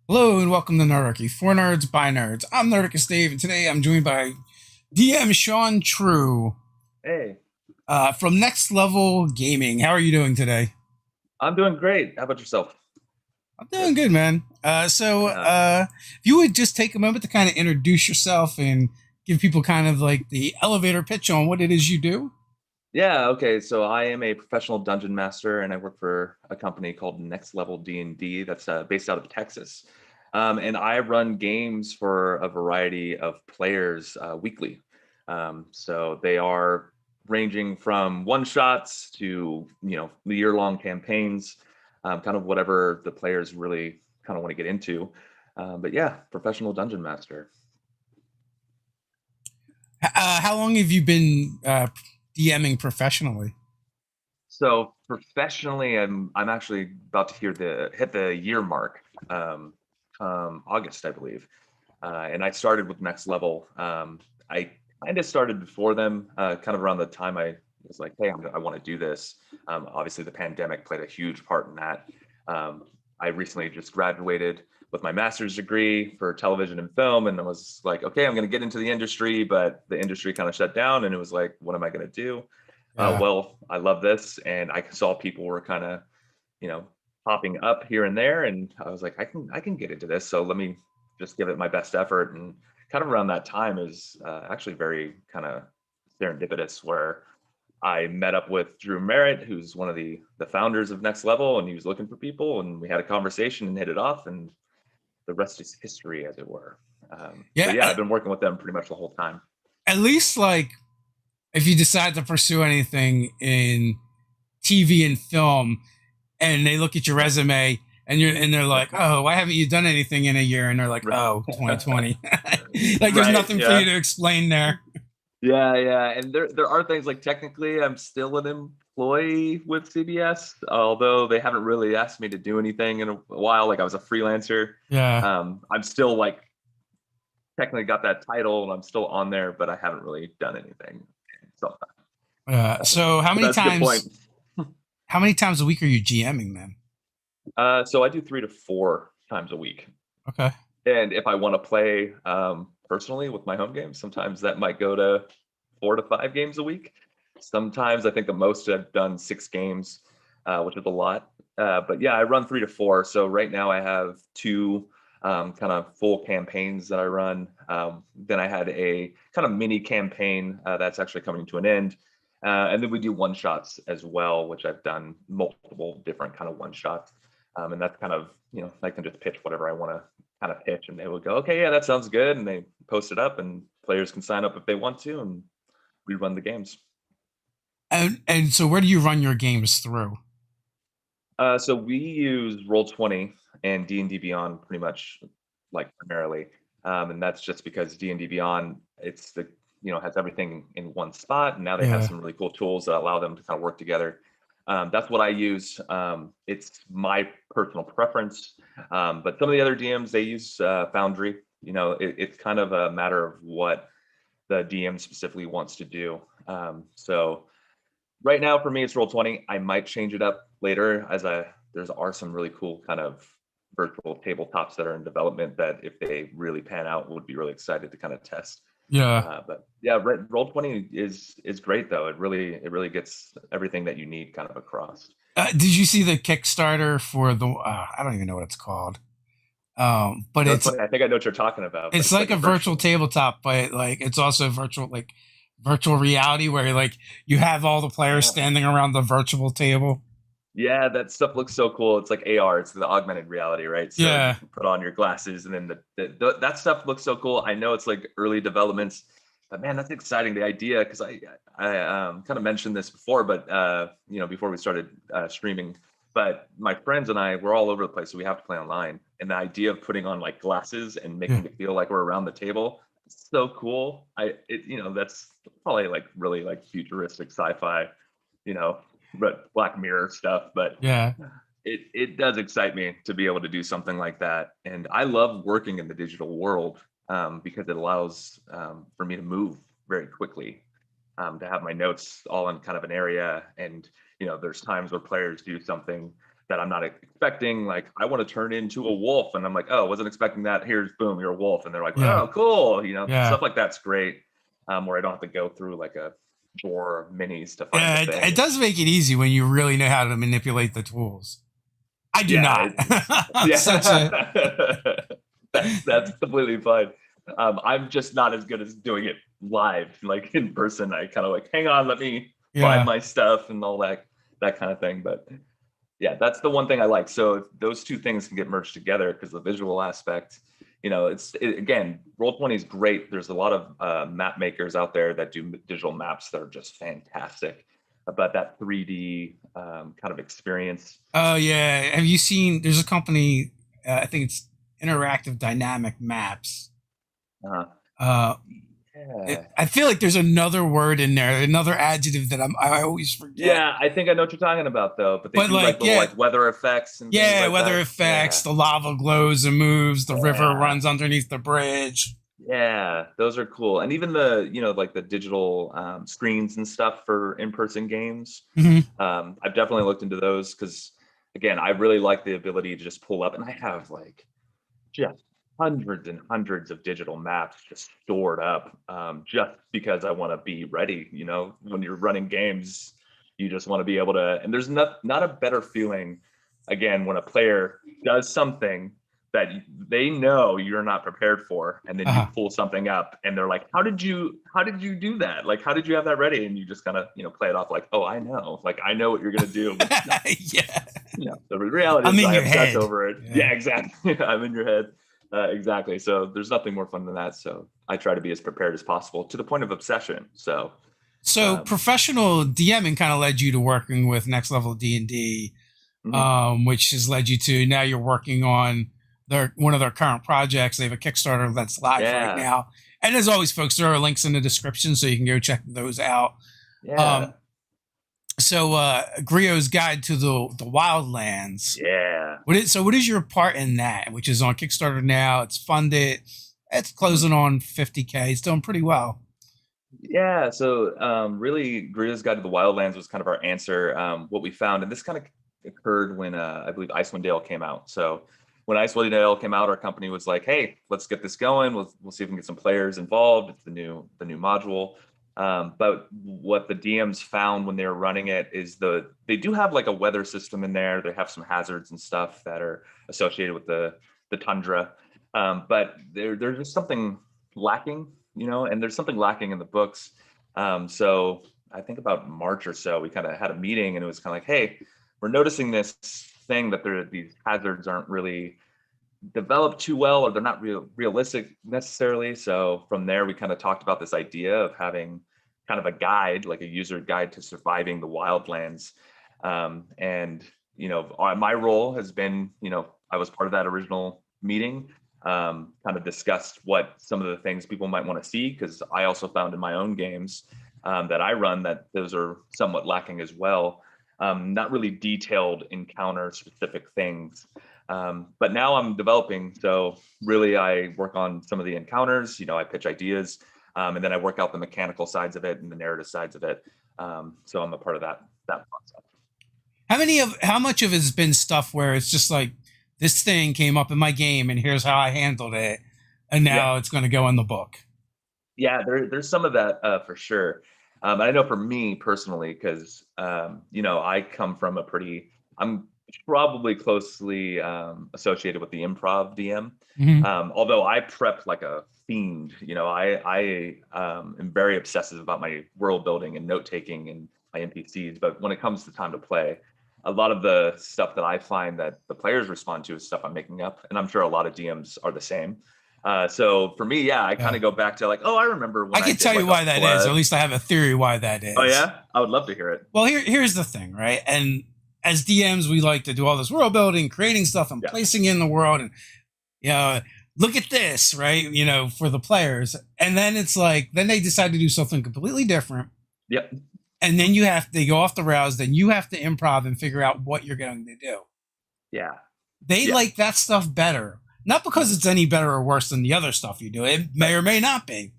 Hello and welcome to Nerdarchy. For nerds, by nerds. I'm Nerdarchy Dave, and today I'm joined by DM Sean Trew Hey, from Next Level Gaming. How are you doing today? I'm doing great. How about yourself? I'm doing Good. good, man. So, Yeah. if you would just take a moment to kind of introduce yourself and give people kind of like the elevator pitch on what it is you do. Yeah, okay. So I am a professional dungeon master and I work for a company called Next Level D&D that's based out of Texas. And I run games for a variety of players weekly. So they are ranging from one shots to, year-long campaigns, kind of whatever the players really kind of want to get into. But yeah, professional dungeon master. How long have you been DMing professionally? So professionally, I'm actually about to hit the year mark, August, I believe, and I started with Next Level. I kind of started before them, kind of around the time I was like, hey, I want to do this. Obviously, the pandemic played a huge part in that. Um, I recently just graduated with my master's degree for television and film, and I was like, okay, I'm going to get into the industry, but the industry kind of shut down, and it was like, what am I going to do? Yeah. Well, I love this, and I saw people were kind of, you know, popping up here and there, and I was like, I can get into this. So let me just give it my best effort. And kind of around that time is actually very kind of serendipitous, where I met up with Drew Merritt, who's one of the founders of Next Level, and he was looking for people, and we had a conversation and hit it off, and the rest is history, as it were. So Yeah. yeah, I've been working with them pretty much the whole time. At least, like, if you decide to pursue anything in TV and film, and they look at your resume and they're like, "Oh, why haven't you done anything in a year?" And they're like, Right. "Oh, 2020." Like there's Right. nothing for you Yeah. to explain there. Yeah, yeah, and there are things like technically I'm still an employee with CBS, although they haven't really asked me to do anything in a while. Like I was a freelancer. Yeah. I'm still like technically got that title and I'm still on there, but I haven't really done anything. So, So but that's a good point. how many times a week are you GMing then? So I do 3 to 4 times a week, Okay. and if I want to play personally with my home games, sometimes that might go to 4 to 5 games a week. Sometimes I think the most I've done 6 games, which is a lot. But yeah, I run 3 to 4. So right now I have two kind of full campaigns that I run. Then I had a kind of mini campaign that's actually coming to an end. And then we do one shots as well, which I've done multiple different kind of one shots. And that's kind of, I can just pitch whatever I want to kind of pitch, and they will go, okay, yeah, that sounds good. And they post it up, and players can sign up if they want to, and we run the games. And so where do you run your games through? So we use Roll 20 and D&D Beyond pretty much like primarily, and that's just because D&D Beyond it's the has everything in one spot, and now they have Yeah. some really cool tools that allow them to kind of work together. That's what I use. It's my personal preference, but some of the other DMs they use Foundry. It's kind of a matter of what the DM specifically wants to do. So right now for me it's Roll 20. I might change it up later as there's are some really cool kind of virtual tabletops that are in development that if they really pan out would be really excited to kind of test. Yeah. But yeah, Roll 20 is great though. It really gets everything that you need kind of across. Did you see the Kickstarter for the? I don't even know what it's called. But No, it's funny. I think I know what you're talking about, but it's it's like like a a virtual virtual. tabletop, but like it's also virtual, like virtual reality, where like you have all the players Yeah. standing around the virtual table. Yeah, that stuff looks so cool. It's like AR, it's the augmented reality, right? So you Yeah. can put on your glasses, and then that stuff looks so cool. I know it's like early developments, but man, that's exciting. The idea, because I kind of mentioned this before, but before we started streaming, but my friends and I we're all over the place, so we have to play online. And the idea of putting on like glasses and Yeah. making it feel like we're around the table, it's so cool. That's probably like really like futuristic sci-fi, you know, but Black Mirror stuff, but Yeah. it does excite me to be able to do something like that. And I love working in the digital world because it allows for me to move very quickly, to have my notes all in kind of an area. And there's times where players do something that I'm not expecting. Like, I want to turn into a wolf, and I'm like, oh, wasn't expecting that. Here's boom, you're a wolf, and they're like, Yeah. oh, cool. You know, Yeah. stuff like that's great. Where I don't have to go through like a drawer of minis to find Yeah, the thing. it does make it easy when you really know how to manipulate the tools. I do not. I'm Yeah, such a that's completely fine. I'm just not as good as doing it live, like in person. I kind of like, hang on, let me find yeah. my stuff and all that kind of thing. But yeah, that's the one thing I like. So if those two things can get merged together, because the visual aspect, you know, again, Roll20 is great. There's a lot of map makers out there that do digital maps that are just fantastic about that 3D kind of experience. Oh yeah. Have you seen? There's a company. I think it's Interactive Dynamic Maps. Uh, Uh, yeah. I feel like there's another word in there, another adjective that I always forget. Yeah, I think I know what you're talking about though. But they But do like like, little yeah, like weather effects and things yeah, like weather that. effects, the lava glows and moves, the river Yeah. runs underneath the bridge. Yeah, those are cool. And even the, you know, like the digital screens and stuff for in-person games. Mhm. I've definitely looked into those because, again, I really like the ability to just pull up, and I have like just hundreds and hundreds of digital maps just stored up, just because I want to be ready. You know, when you're running games, you just want to be able to, and there's not a better feeling, again, when a player does something that they know you're not prepared for, and then you Uh-huh. pull something up and they're like, how did you do that? Like, how did you have that ready? And you just kind of, you know, play it off like, oh, I know, like, I know what you're going to do. Yeah. You know, the reality I'm is in I your obsess head. over it. Yeah. Yeah, exactly. I'm in your head. Exactly. So there's nothing more fun than that. So I try to be as prepared as possible to the point of obsession. So So um, professional DMing kind of led you to working with Next Level D&D, mhm. which has led you to now you're working on one of their current projects. They have a Kickstarter that's live right Yeah, now. And as always, folks, there are links in the description so you can go check those out. yeah, Um, so Grio's Guide to the Wildlands. yeah. What is your part in that, which is on Kickstarter now? It's funded. It's Mhm. closing on 50K. It's doing pretty well. Yeah. So really, Greta's Guide to the Wildlands was kind of our answer. What we found, and this kind of occurred when I believe Icewind Dale came out. So when Icewind Dale came out, our company was like, "Hey, let's get this going. We'll see if we can get some players involved. It's the new module." But what the DMs found when they were running it is they do have like a weather system in there. They have some hazards and stuff that are associated with the tundra, but there's just something lacking, you know, and there's something lacking in the books. So I think about March or so, we kind of had a meeting, and it was kind of like, hey, we're noticing this thing that these hazards aren't really developed too well, or they're not realistic necessarily. So from there, we kind of talked about this idea of having kind of a guide, like a user guide to surviving the wildlands. And you know, my role has been, you know, I was part of that original meeting. Kind of discussed what some of the things people might want to see, because I also found in my own games that I run that those are somewhat lacking as well. Not really detailed encounter specific things. But now I'm developing. So really I work on some of the encounters, you know, I pitch ideas, and then I work out the mechanical sides of it and the narrative sides of it. So I'm a part of that process. How much of it has been stuff where it's just like this thing came up in my game and here's how I handled it, and Yeah. now it's going to go in the book. Yeah, there's some of that for sure. And I know for me personally, because you know, I come from I'm probably closely associated with the improv DM. Mm-hmm. Although I prep like a fiend, you know, I am very obsessive about my world building and note taking and my NPCs. But when it comes to time to play, a lot of the stuff that I find that the players respond to is stuff I'm making up, and I'm sure a lot of DMs are the same. So for me, yeah, I kind Yeah. of go back to like, oh, I remember I when I can did tell you like a why that is, or at flood. least I have a theory why that Oh is. yeah, I would love to hear it. Well, here's the thing, right? And as DMs, we like to do all this world building, creating stuff, and Yeah, placing in the world, and you know, look at this, right? You know, for the players, and then it's like, then they decide to do something completely different, yep, and then they go off the rails. Then you have to improv and figure out what you're going to do. yeah, They yeah, like that stuff better, not because mhm, it's any better or worse than the other stuff you do. It may right, or may not be,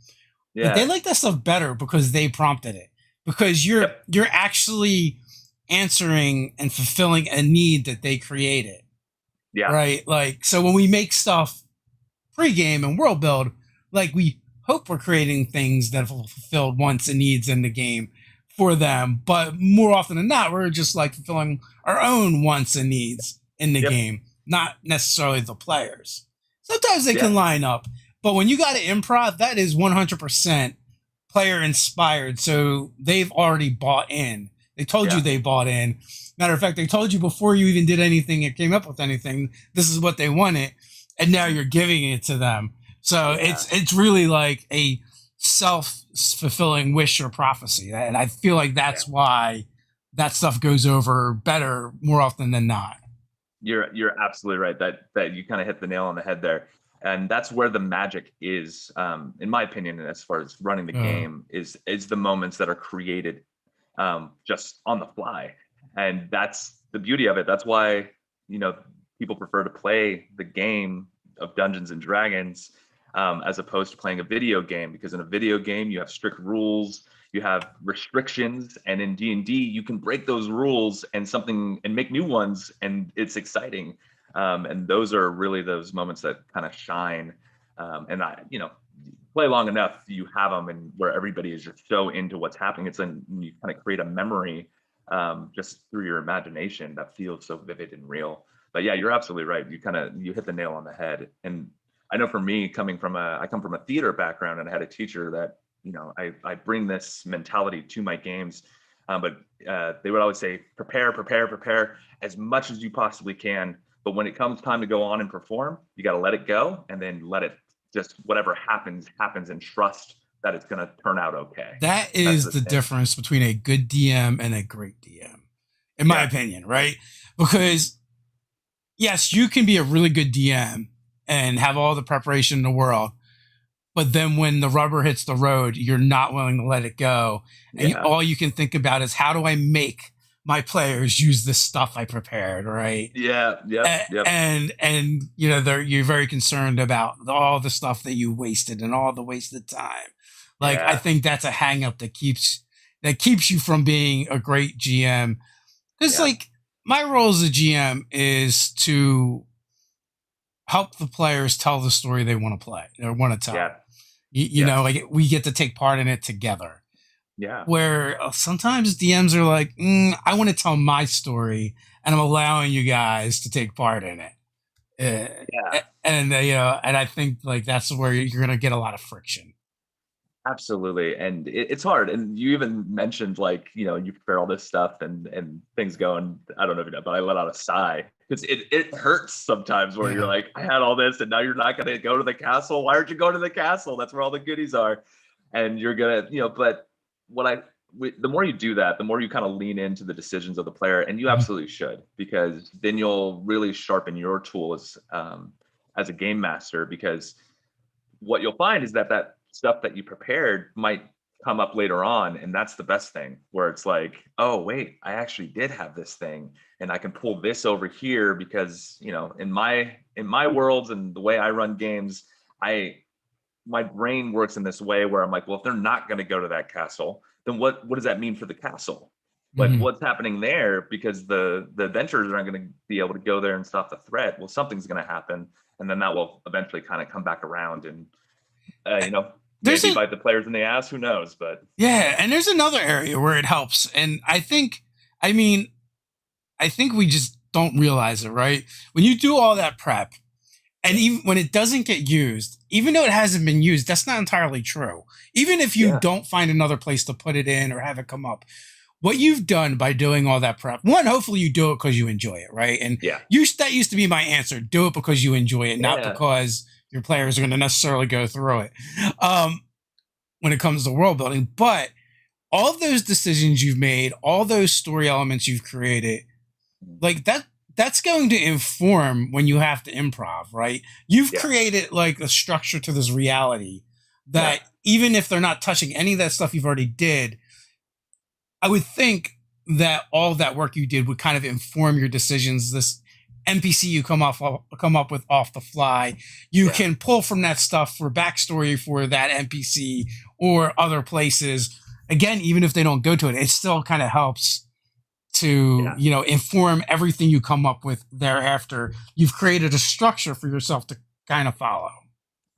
but they yeah, like that stuff better because they prompted it. Because yep, you're actually answering and fulfilling a need that they created. Yeah. Right? Like, so when we make stuff pre-game and world build, like we hope we're creating things that have fulfilled wants and needs in the game for them, but more often than not, we're just like fulfilling our own wants and needs in the Yep. game, not necessarily the players. Sometimes they Yeah. can line up, but when you got to improv, that is 100% player inspired. So they've already bought in. They told you Yeah. they bought in. Matter of fact, they told you before you even did anything or came up with anything, this is what they wanted, and now you're giving it to them. So Yeah. it's really like a self-fulfilling wish or prophecy, and I feel like that's why that stuff goes over better more often than not. You're absolutely right. That you kind of hit the nail on the head there, and that's where the magic is, in my opinion. And as far as running the game, is the moments that are created just on the fly, and that's the beauty of it. That's why people prefer to play the game of Dungeons and Dragons as opposed to playing a video game, because in a video game you have strict rules, you have restrictions, and in D&D you can break those rules and make new ones, and it's exciting. And those are really those moments that kind of shine. And play long enough, you have them, and where everybody is just so into what's happening. You kind of create a memory just through your imagination that feels so vivid and real. But yeah, you're absolutely right. You hit the nail on the head. And I know for me, I come from a theater background, and I had a teacher that, I bring this mentality to my games. But they would always say, prepare as much as you possibly can. But when it comes time to go on and perform, you got to let it go, and then let it just, whatever happens, and trust that it's going to turn out okay. That is the difference between a good DM and a great DM, in my opinion, right? Because yes, you can be a really good DM and have all the preparation in the world, but then when the rubber hits the road, you're not willing to let it go. And all you can think about is, how do I make my players use the stuff I prepared, right? Yeah. And you're very concerned about all the stuff that you wasted and all the wasted time. Like, I think that's a hang up that keeps you from being a great GM. Because like, my role as a GM is to help the players tell the story they want to play or want to tell. Yeah. You know, like, we get to take part in it together. Yeah. Where sometimes DMs are like, I want to tell my story, and I'm allowing you guys to take part in it. And and I think like that's where you're going to get a lot of friction. Absolutely. And it's hard. And you even mentioned, like, you prepare all this stuff and things go, and I don't know if you know, but I let out a sigh, because it hurts sometimes where you're like, I had all this and now you're not going to go to the castle. Why aren't you going to the castle? That's where all the goodies are. And you're going to, but the more you do that, the more you kind of lean into the decisions of the player, and you absolutely should, because then you'll really sharpen your tools as a game master, because what you'll find is that stuff that you prepared might come up later on, and that's the best thing, where it's like, oh wait, I actually did have this thing, and I can pull this over here, because in my worlds and the way I run games, my brain works in this way where I'm like, well, if they're not going to go to that castle, then what does that mean for the castle? Like, what's happening there? Because the adventurers aren't going to be able to go there and stop the threat. Well, something's going to happen, and then that will eventually kind of come back around, and maybe bite the players in the ass. Who knows? But and there's another area where it helps, and I think we just don't realize it, right? When you do all that prep, and even when it doesn't get used, even though it hasn't been used, that's not entirely true. Even if you don't find another place to put it in or have it come up, what you've done by doing all that prep, one, hopefully you do it because you enjoy it, right? And that used to be my answer: do it because you enjoy it, not because your players are going to necessarily go through it. When it comes to world building, but all of those decisions you've made, all those story elements you've created, like that's going to inform when you have to improv, right? You've created like a structure to this reality that even if they're not touching any of that stuff you've already did, I would think that all that work you did would kind of inform your decisions. This NPC you come up with off the fly, you can pull from that stuff for backstory for that NPC or other places. Again, even if they don't go to it, it still kind of helps to, Yeah, inform everything you come up with thereafter. You've created a structure for yourself to kind of follow.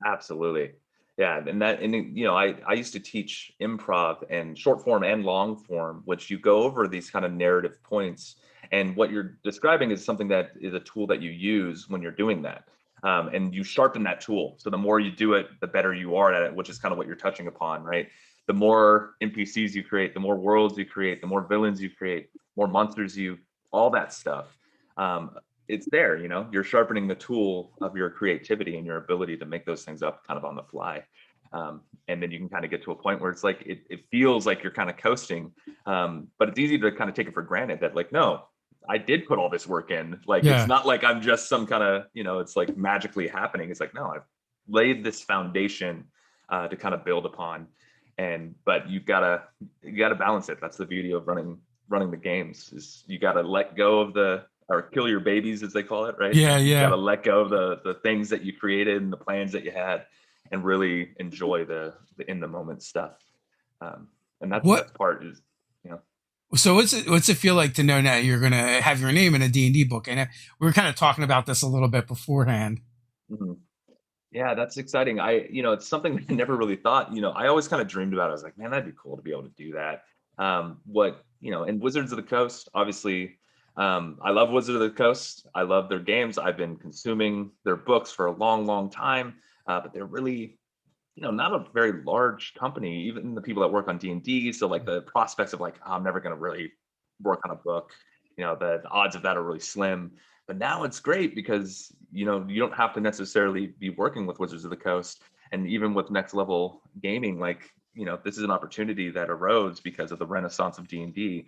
absolutely. Yeah, I used to teach improv and short form and long form, which you go over these kind of narrative points. And what you're describing is something that is a tool that you use when you're doing that. And you sharpen that tool. So the more you do it, the better you are at it, which is kind of what you're touching upon, right? The more NPCs you create, the more worlds you create, the more villains you create, more monsters all that stuff. Um, it's there, you're sharpening the tool of your creativity and your ability to make those things up kind of on the fly. And then you can kind of get to a point where it's like it feels like you're kind of coasting, but it's easy to kind of take it for granted that, like, no, I did put all this work in. Like, it's Yeah. not like I'm just some kind of, it's like magically happening. It's like, no, I've laid this foundation to kind of build upon. But you gotta balance it. That's the beauty of running the games, is you gotta let go of or kill your babies, as they call it, right? Yeah, You got yeah. to let go of the things that you created and the plans that you had, and really enjoy the in the moment stuff. And that's the What best part, is, you know. so what's it feel like to know now you're gonna have your name in a D&D book? And we were kind of talking about this a little bit beforehand. Mhm. Yeah, that's exciting. It's something that I never really thought. I always kind of dreamed about it. I was like, man, that'd be cool to be able to do that. And Wizards of the Coast, obviously, I love Wizards of the Coast. I love their games. I've been consuming their books for a long, long time. But they're really, not a very large company, even the people that work on D&D. So, like, the prospects of, like, oh, I'm never going to really work on a book, the odds of that are really slim. But now it's great because, you don't have to necessarily be working with Wizards of the Coast. And even with Next Level Gaming, like, this is an opportunity that arose because of the renaissance of D&D.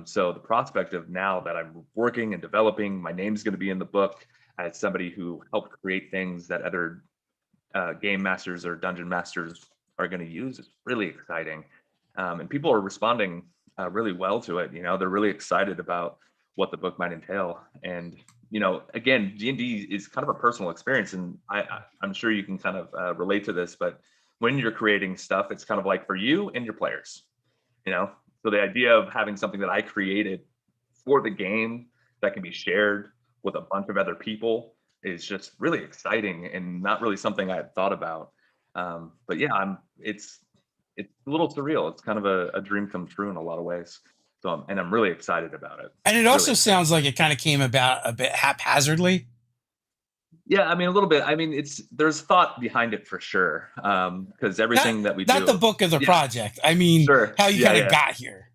So the prospect of, now that I'm working and developing, my name's going to be in the book as somebody who helped create things that other game masters or dungeon masters are going to use, is really exciting. And people are responding really well to it. They're really excited about what the book might entail. And, again, D&D is kind of a personal experience. And I'm sure you can kind of relate to this, but when you're creating stuff, it's kind of like for you and your players, you know? So the idea of having something that I created for the game that can be shared with a bunch of other people is just really exciting, and not really something I had thought about. But yeah, it's a little surreal. It's kind of a dream come true in a lot of ways. So I'm really excited about it. And it Really also excited. sounds like it kind of came about a bit haphazardly. Yeah, I mean, a little bit. I mean, there's thought behind it for sure. Because Not everything that we not the do. book of the Yeah, project. I mean, sure. how you Yeah, kind of yeah. got here.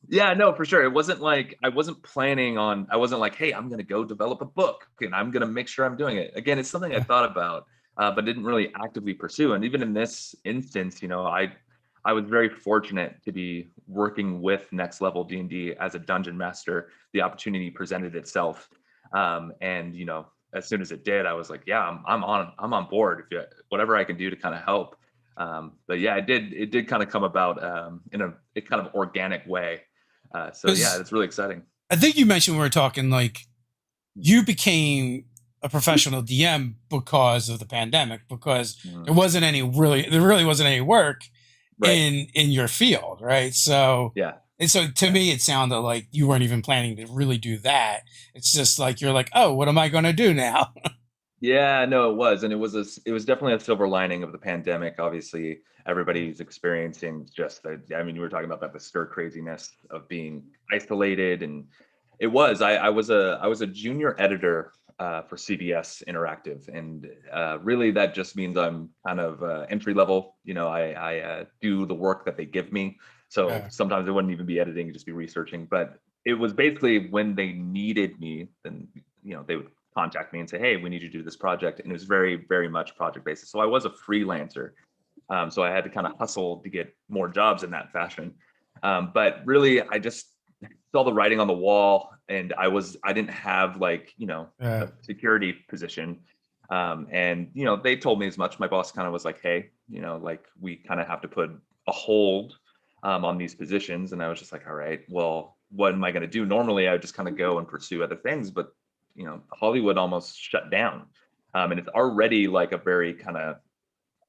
Yeah, no, for sure. It wasn't like I wasn't planning on, I wasn't like, hey, I'm going to go develop a book and I'm going to make sure I'm doing it. Again, it's something I Yeah. thought about, but didn't really actively pursue. And even in this instance, I was very fortunate to be working with Next Level D&D as a dungeon master. The opportunity presented itself. And, as soon as it did, I was like, yeah, I'm on board. If whatever I can do to kind of help. But yeah, it did kind of come about in a kind of organic way. So yeah, Because it's really exciting. I think you mentioned, we were talking, like, you became a professional DM because of the pandemic, because Mhm. there really wasn't any work Right. in your field, right? So, Yeah. and so to Yeah. me, it sounded like you weren't even planning to really do that. It's just like you're like, oh, what am I going to do now? Yeah, no, it was. And it was definitely a silver lining of the pandemic. Obviously, everybody's experiencing just I mean, you were talking about that, the stir craziness of being isolated. And I was a junior editor for CBS Interactive. And really that just means I'm kind of entry level. I do the work that they give me. So Yeah. sometimes it wouldn't even be editing, it'd just be researching. But it was basically when they needed me, then, they would contact me and say, hey, we need you to do this project. And it was very, very much project basis. So I was a freelancer. So I had to kind of hustle to get more jobs in that fashion. But really, I just saw the writing on the wall, and I didn't have, like, Yeah. a security position. And, they told me as much. My boss kind of was like, hey, like, we kind of have to put a hold on these positions. And I was just like, all right, well, what am I going to do? Normally, I would just kind of go and pursue other things, but, Hollywood almost shut down. And it's already like a very kind of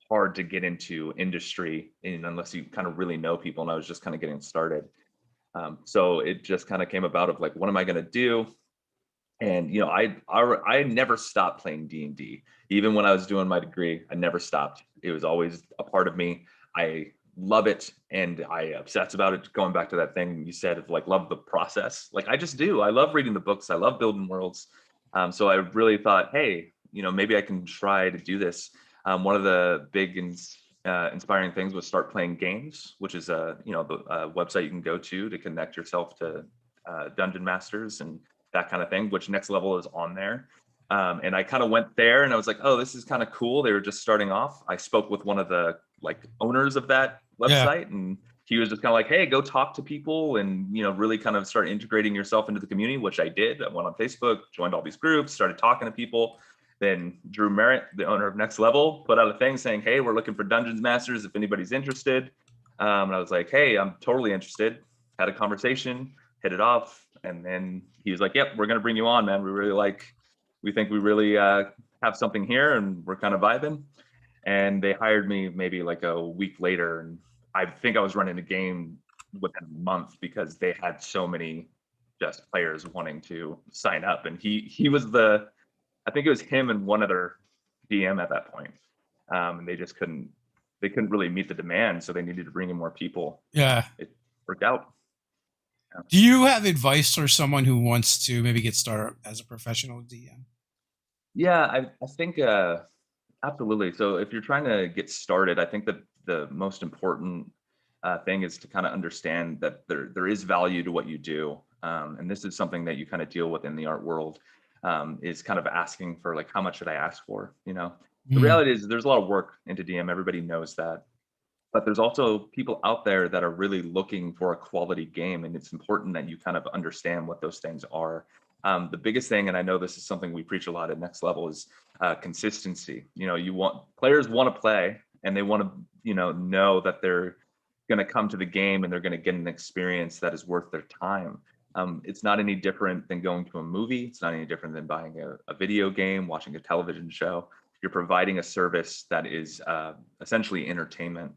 hard to get into industry, and unless you kind of really know people. And I was just kind of getting started. So it just kind of came about of like, what am I going to do? And I never stopped playing D&D. Even when I was doing my degree, I never stopped. It was always a part of me. I love it, and I obsess about it. Going back to that thing you said of like love the process, like I just do. I love reading the books. I love building worlds. So I really thought, hey, maybe I can try to do this. One of the big inspiring things was start playing games, which is the website you can go to connect yourself to dungeon masters and that kind of thing, which Next Level is on there. And I kind of went there and I was like, oh, this is kind of cool. They were just starting off. I spoke with one of the like owners of that Yeah. website, and he was just kind of like, hey, go talk to people and, really kind of start integrating yourself into the community, which I did. I went on Facebook, joined all these groups, started talking to people. Then Drew Merritt, the owner of Next Level, put out a thing saying, hey, we're looking for Dungeons Masters if anybody's interested. And I was like, hey, I'm totally interested. Had a conversation, hit it off. And then he was like, yep, we're going to bring you on, man. We think we really have something here and we're kind of vibing. And they hired me maybe like a week later. And I think I was running the game within a month because they had so many just players wanting to sign up. And he was I think it was him and one other DM at that point. And they couldn't really meet the demand. So they needed to bring in more people. Yeah. It worked out. Do you have advice for someone who wants to maybe get started as a professional DM? Yeah, I think absolutely. So if you're trying to get started, I think that the most important thing is to kind of understand that there is value to what you do, and this is something that you kind of deal with in the art world. Is kind of asking for like, how much should I ask for? The Mm. reality is there's a lot of work into DM. Everybody knows that, but there's also people out there that are really looking for a quality game, and it's important that you kind of understand what those things are. The biggest thing, and I know this is something we preach a lot at Next Level, is consistency. Players want to play, and they want to know that they're going to come to the game and they're going to get an experience that is worth their time. It's not any different than going to a movie. It's not any different than buying a video game, watching a television show. You're providing a service that is essentially entertainment.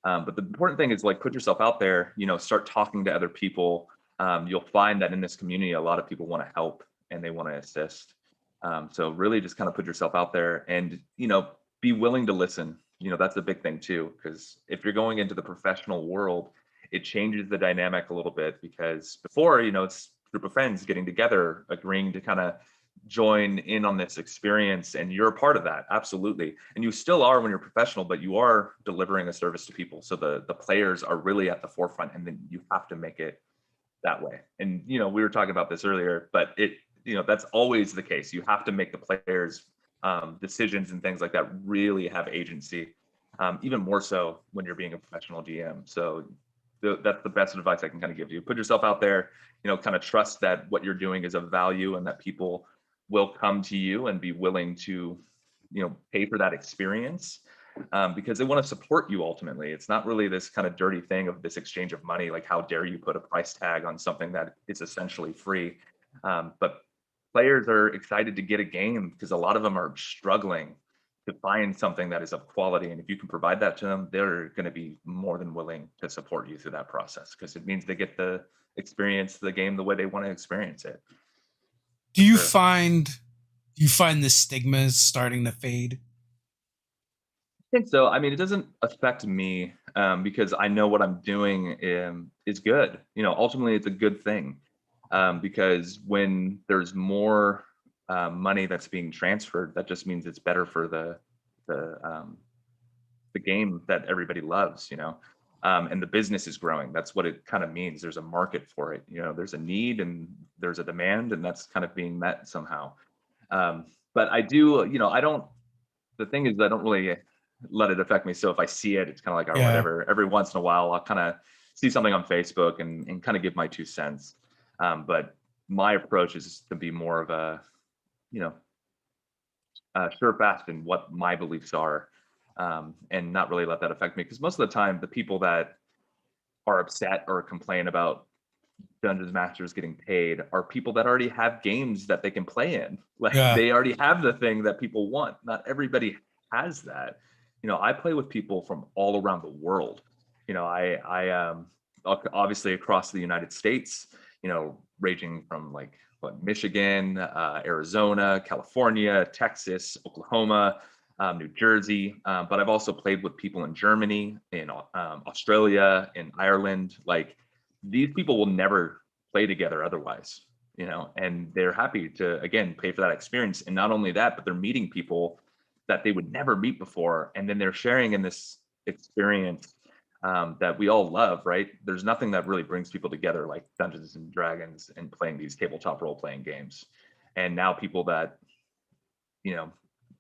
But the important thing is like put yourself out there, start talking to other people. You'll find that in this community, a lot of people want to help and they want to assist. So really just kind of put yourself out there and, be willing to listen. That's a big thing too, because if you're going into the professional world, it changes the dynamic a little bit because before, it's a group of friends getting together, agreeing to kind of join in on this experience, and you're a part of that, absolutely. And you still are when you're professional, but you are delivering a service to people, so the players are really at the forefront, and then you have to make it that way. And we were talking about this earlier, but that's always the case. You have to make the players decisions and things like that really have agency, even more so when you're being a professional GM. So that's the best advice I can kind of give you. Put yourself out there, kind of trust that what you're doing is of value and that people will come to you and be willing to, pay for that experience, because they want to support you ultimately. It's not really this kind of dirty thing of this exchange of money. Like, how dare you put a price tag on something that is essentially free? But players are excited to get a game because a lot of them are struggling to find something that is of quality. And if you can provide that to them, they're going to be more than willing to support you through that process because it means they get the experience the game the way they want to experience it. Do you Sure. find the stigmas starting to fade? I think so. I mean, it doesn't affect me because I know what I'm doing is good. Ultimately, it's a good thing because when there's more money that's being transferred, that just means it's better for the game that everybody loves. And the business is growing. That's what it kind of means. There's a market for it. There's a need and there's a demand, and that's kind of being met somehow. But I do, I don't. The thing is, I don't really let it affect me. So if I see it, it's kind of like, or Yeah. whatever. Every once in a while, I'll kind of see something on Facebook and kind of give my 2 cents. But my approach is to be more of a, you know, sure fast in what my beliefs are, and not really let that affect me. Because most of the time, the people that are upset or complain about Dungeons Masters getting paid are people that already have games that they can play in. Like Yeah. they already have the thing that people want. Not everybody has that. I play with people from all around the world. I obviously across the United States, ranging from like Michigan, Arizona, California, Texas, Oklahoma, New Jersey. But I've also played with people in Germany, in Australia, in Ireland. Like these people will never play together otherwise, and they're happy to, again, pay for that experience. And not only that, but they're meeting people that they would never meet before. And then they're sharing in this experience that we all love, right? There's nothing that really brings people together like Dungeons and Dragons and playing these tabletop role-playing games. And now people that, you know,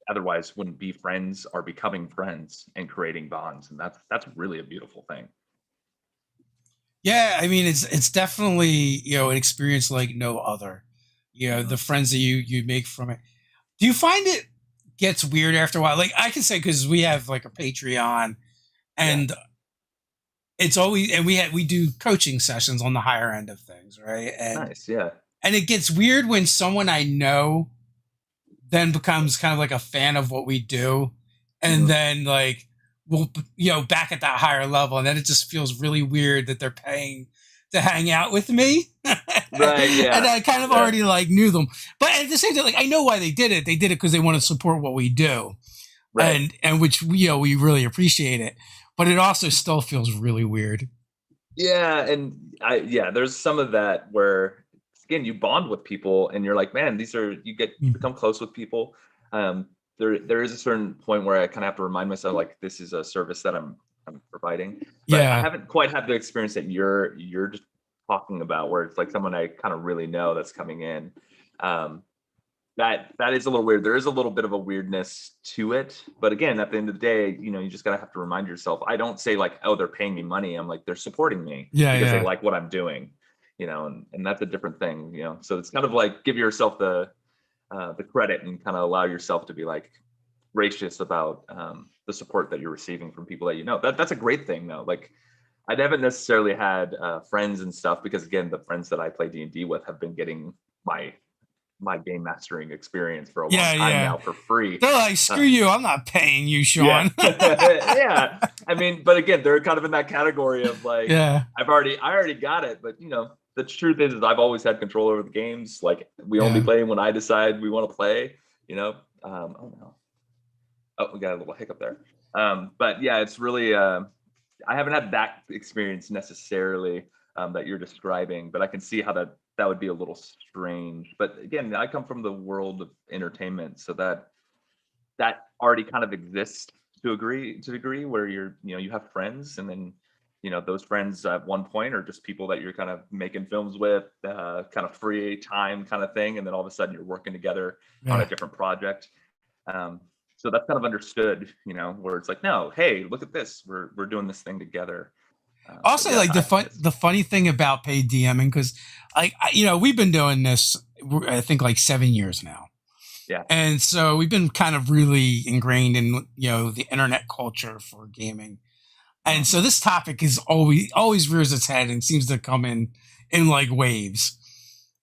otherwise wouldn't be friends are becoming friends and creating bonds. And that's really a beautiful thing. Yeah, I mean it's definitely, an experience like no other. The friends that you make from it. Do you find it gets weird after a while? Like I can say, because we have like a Patreon, and it's always, and we do coaching sessions on the higher end of things, right? And Nice, yeah. and it gets weird when someone I know then becomes kind of like a fan of what we do, and then like we'll, back at that higher level, and then it just feels really weird that they're paying to hang out with me. Right, yeah. And I kind of already like knew them, but at the same time, like I know why they did it. They did it because they want to support what we do, Right. and which we really appreciate it. But it also still feels really weird. Yeah, and there's some of that where, again, you bond with people and you're like, man, you become close with people. There is a certain point where I kind of have to remind myself, like, this is a service that I'm providing. But I Yeah. haven't quite had the experience that you're just talking about, where it's like someone I kind of really know that's coming in. That is a little weird. There is a little bit of a weirdness to it, but again, at the end of the day, you just gotta have to remind yourself. I don't say like, oh, they're paying me money. I'm like, they're supporting me because they like what I'm doing, and that's a different thing, So it's kind of like give yourself the credit and kind of allow yourself to be like gracious about the support that you're receiving from people that you know. That's a great thing though. Like I haven't necessarily had friends and stuff, because again, the friends that I play D&D with have been getting my game mastering experience for a long time now for free. They're like, screw you, I'm not paying you, Sean. Yeah. I mean, but again, they're kind of in that category of like, Yeah. I already got it. But the truth is I've always had control over the games. Like we only play when I decide we want to play, oh no. Oh, we got a little hiccup there. But yeah, it's really, I haven't had that experience necessarily that you're describing, but I can see how that would be a little strange. But again, I come from the world of entertainment, so that already kind of exists to a degree where you have friends, and then those friends at one point are just people that you're kind of making films with, kind of free time kind of thing, and then all of a sudden you're working together on a different project. So that's kind of understood, where it's like, no, hey, look at this, we're doing this thing together. Also, like the funny thing about paid DMing, because we've been doing this, I think, like 7 years now. Yeah. And so we've been kind of really ingrained in the internet culture for gaming. And so this topic is always rears its head and seems to come in like waves.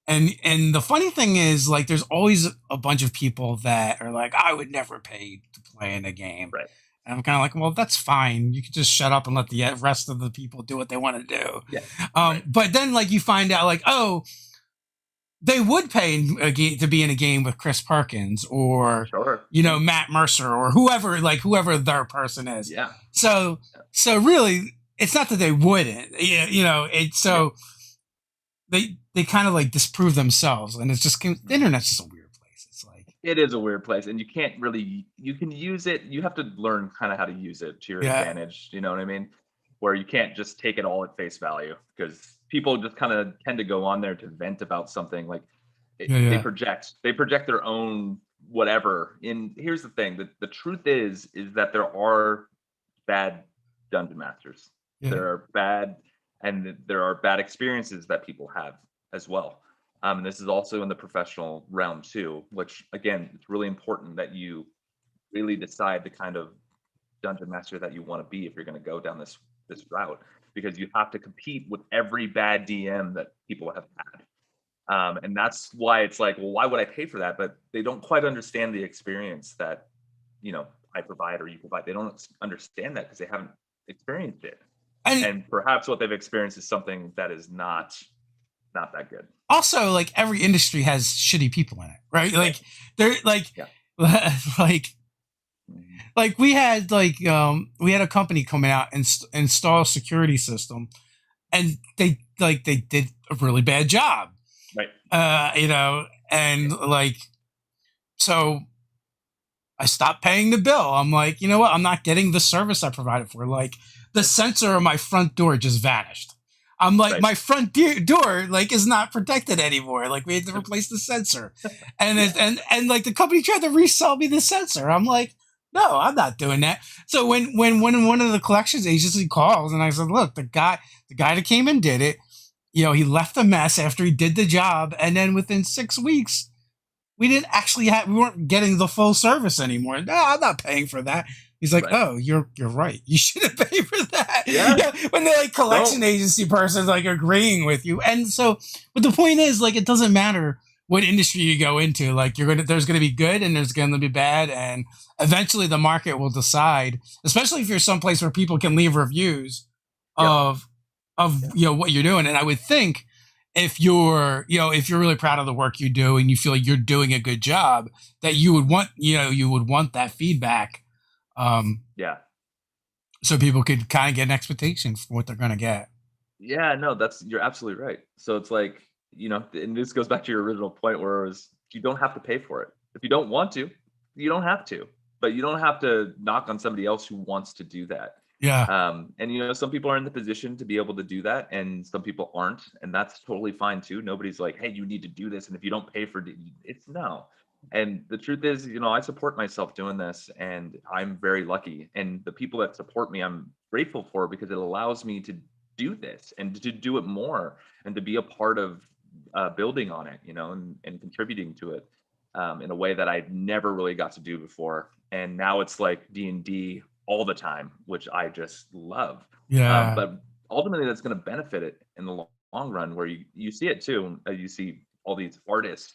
And the funny thing is, like, there's always a bunch of people that are like, I would never pay to play in a game. Right. And I'm kind of like, well, that's fine. You can just shut up and let the rest of the people do what they want to do. Yeah. But then, like, you find out, like, oh, they would pay to be in a game with Chris Perkins or, Matt Mercer or whoever their person is. Yeah. So really, it's not that they wouldn't. They kind of like disprove themselves, and it's just the internet's just a weird place. It's like it is a weird place, and you can use it. You have to learn kind of how to use it to your advantage. You know what I mean? Where you can't just take it all at face value, because people just kind of tend to go on there to vent about something. Like they project their own whatever. And here's the thing: the truth is that there are bad dungeon masters. There are bad. And there are bad experiences that people have as well. And this is also in the professional realm too, which again, it's really important that you really decide the kind of dungeon master that you want to be if you're going to go down this route, because you have to compete with every bad DM that people have had. And that's why it's like, well, why would I pay for that? But they don't quite understand the experience that, I provide or you provide. They don't understand that because they haven't experienced it. And and perhaps what they've experienced is something that is not that good. also, like, every industry has shitty people in it, right? Right. Like, they're like, Yeah. like, Mhm. we had a company come out and install a security system, and they did a really bad job, Right. and Yeah. like, so I stopped paying the bill. I'm like, you know what? I'm not getting the service I provided for. Like, the Right. sensor on my front door just vanished. I'm like, Right. my front door like is not protected anymore. Like, we had to replace the sensor, and Yeah. like, the company tried to resell me the sensor. I'm like, no, I'm not doing that. So when one of the collections agency calls, and I said, look, the guy that came and did it, he left a mess after he did the job, and then within 6 weeks we weren't getting the full service anymore. No, I'm not paying for that. He's like, Right. oh, you're right. You shouldn't pay for that. Yeah. Yeah, when the like collection No. agency person's like agreeing with you. And so, but the point is, like, it doesn't matter what industry you go into. Like, there's gonna be good and there's gonna be bad, and eventually the market will decide. Especially if you're someplace where people can leave reviews Yep. of Yeah. what you're doing. And I would think, if you're really proud of the work you do and you feel like you're doing a good job, that you would want that feedback, um Yeah. so people could kind of get an expectation for what they're going to get. Yeah, no, you're absolutely right. So it's like, and this goes back to your original point where it was you don't have to pay for it. If you don't want to, you don't have to. But you don't have to knock on somebody else who wants to do that. Yeah. And some people are in the position to be able to do that, and some people aren't, and that's totally fine too. Nobody's like, "Hey, you need to do this," and if you don't pay for it, it's no. And the truth is, I support myself doing this, and I'm very lucky. And the people that support me, I'm grateful for because it allows me to do this and to do it more and to be a part of building on it, and contributing to it in a way that I never really got to do before. And now it's like D&D all the time, which I just love. Yeah. But ultimately, that's going to benefit it in the long run, where you see it too. You see all these artists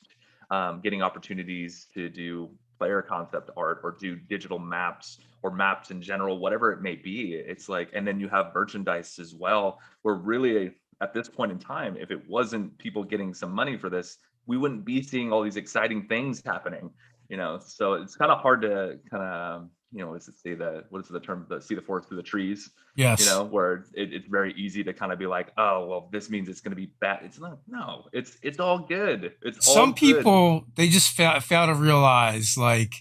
getting opportunities to do player concept art or do digital maps or maps in general, whatever it may be. It's like, and then you have merchandise as well, where really at this point in time, if it wasn't people getting some money for this, we wouldn't be seeing all these exciting things happening. So it's kind of hard to kind of, what is the term, see the forest through the trees, Yes. where it's very easy to kind of be like, oh, well, this means it's going to be bad. It's not. No, it's all good. It's Some all good. people, they just fail to realize, like,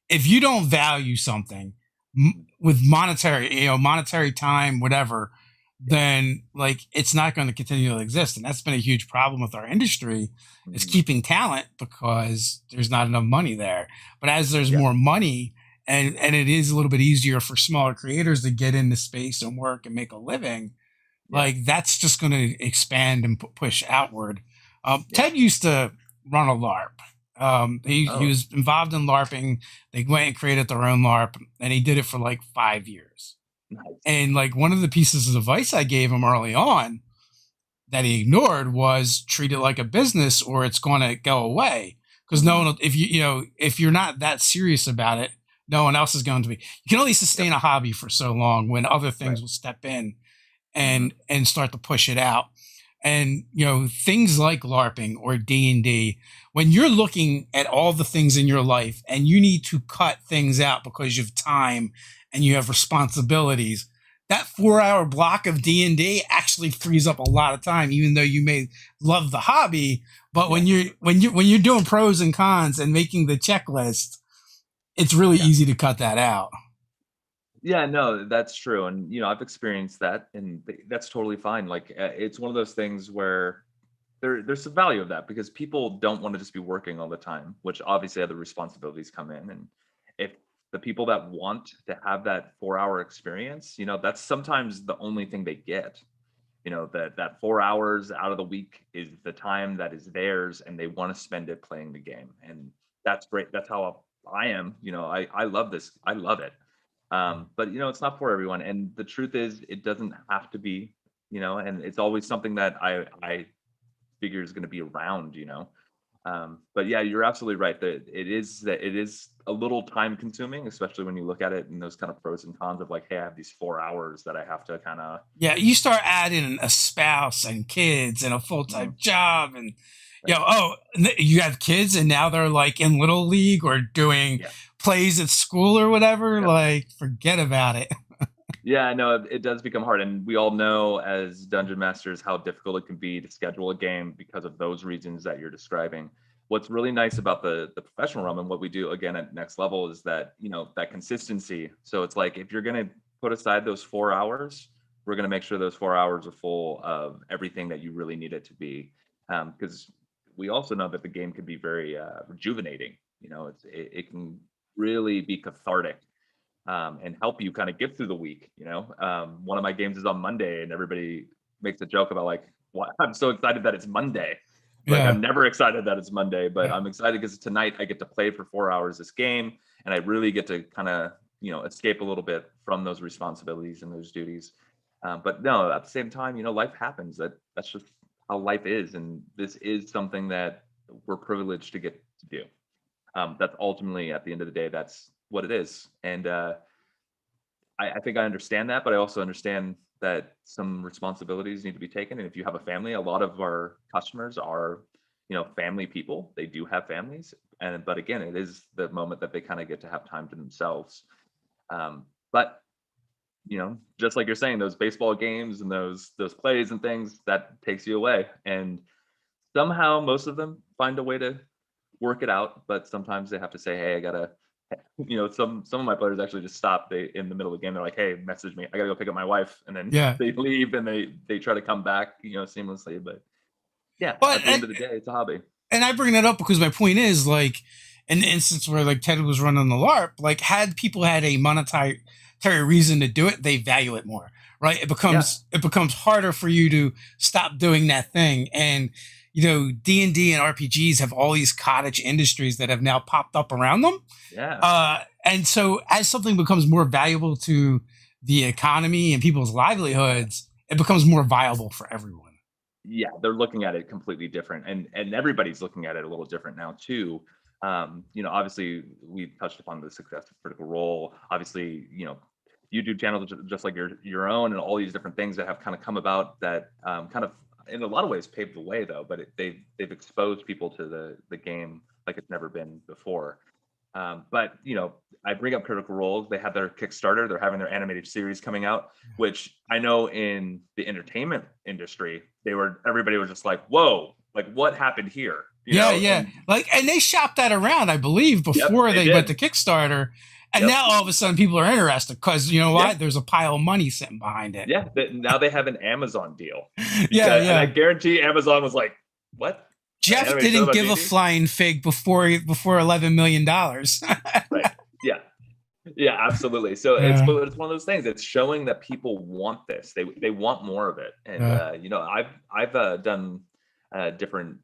if you don't value something, with monetary time, whatever, Yeah. then, like, it's not going to continue to exist. And that's been a huge problem with our industry, is Mhm. keeping talent, because there's not enough money there. But as there's Yeah. more money, and it is a little bit easier for smaller creators to get into space and work and make a living, Yeah. like, that's just going to expand and push outward. Yeah. Ted used to run a LARP. He Oh, was involved in LARPing. They went and created their own LARP, and he did it for like 5 years. nice. And like, one of the pieces of advice I gave him early on that he ignored was, treat it like a business or it's going to go away. Because no Hmm. one, if if you're not that serious about it, no one else is going to be. You can only sustain Yep. a hobby for so long when other things Right. will step in Hmm. and start to push it out. And things like LARPing or D&D, when you're looking at all the things in your life and you need to cut things out because you have time and you have responsibilities, that 4 hour block of D&D actually frees up a lot of time, even though you may love the hobby. But Yeah. when you're doing pros and cons and making the checklist, it's really Yeah. easy to cut that out. Yeah, no, that's true. And, I've experienced that, and that's totally fine. Like, it's one of those things where there's some value of that because people don't want to just be working all the time, which obviously other responsibilities come in. And if the people that want to have that 4 hour experience, that's sometimes the only thing they get. That 4 hours out of the week is the time that is theirs, and they want to spend it playing the game. And that's great. That's how I am. I love this. I love it. But it's not for everyone. And the truth is, it doesn't have to be. And it's always something that I figure is going to be around. But yeah, you're absolutely right that it is a little time consuming, especially when you look at it in those kind of pros and cons of like, hey, I have these 4 hours that I have to kind of. Yeah, you start adding a spouse and kids and a full time job, and Right. you have kids, and now they're like in little league or doing Yeah. plays at school or whatever. Yeah. Like, forget about it. Yeah, I know it does become hard, and we all know as dungeon masters how difficult it can be to schedule a game because of those reasons that you're describing. What's really nice about the professional realm and what we do again at next level is that that consistency. So it's like if you're going to put aside those 4 hours, we're going to make sure those 4 hours are full of everything that you really need it to be. Because we also know that the game can be very rejuvenating. It can really be cathartic and help you kind of get through the week. One of my games is on Monday, and everybody makes a joke about like, "What? I'm so excited that it's Monday." Like Yeah. I'm never excited that it's Monday, but Yeah. I'm excited because tonight I get to play for 4 hours this game, and I really get to kind of escape a little bit from those responsibilities and those duties. But no, at the same time, life happens. That's just how life is, and this is something that we're privileged to get to do. That's ultimately at the end of the day, that's what it is. And I think I understand that, but I also understand that some responsibilities need to be taken. And if you have a family, a lot of our customers are, family people. They do have families, but again, it is the moment that they kind of get to have time to themselves. But just like you're saying, those baseball games and those plays and things that takes you away, and somehow most of them find a way to work it out, but sometimes they have to say, "Hey, I gotta." Some of my players actually just stop. They in the middle of the game, they're like, "Hey, message me. I gotta go pick up my wife," and then Yeah. they leave and they try to come back, seamlessly. But yeah, But at the end of the day, it's a hobby. and I bring that up because my point is like in the instance where like Ted was running the LARP, like had people had a monetary reason to do it, they value it more, right? Yeah, It becomes harder for you to stop doing that thing. And D&D and RPGs have all these cottage industries that have now popped up around them. yeah, And so as something becomes more valuable to the economy and people's livelihoods, it becomes more viable for everyone. yeah. They're looking at it completely different, and everybody's looking at it a little different now too. Obviously, we touched upon the success of Critical Role. Obviously, YouTube channels just like your own, and all these different things that have kind of come about that kind of in a lot of ways paved the way though. But they've exposed people to the game like it's never been before. But I bring up Critical Role. They have their Kickstarter. They're having their animated series coming out, which I know in the entertainment industry, everybody was just like, "Whoa, like what happened here?" Yeah, yeah. And And they shopped that around, I believe, yep, before they they went did. to Kickstarter. And Yep, now all of a sudden people are interested because you know yeah, what? There's a pile of money sitting behind it. yeah. Now they have an Amazon deal Yeah, and I yeah. guarantee Amazon was like, "What? An Jeff animated show didn't about give a D&D?" flying fig before $11 million. Right. Yeah, absolutely. So Yeah, it's one of those things. It's showing that people want this. They want more of it. And yeah. I've done different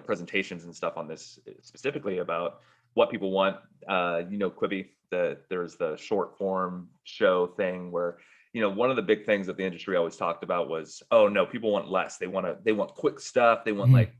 presentations and stuff on this specifically about what people want. Quibi. There's the short form show thing where one of the big things that the industry always talked about was, oh no, people want less. They want quick stuff. They want Mhm. like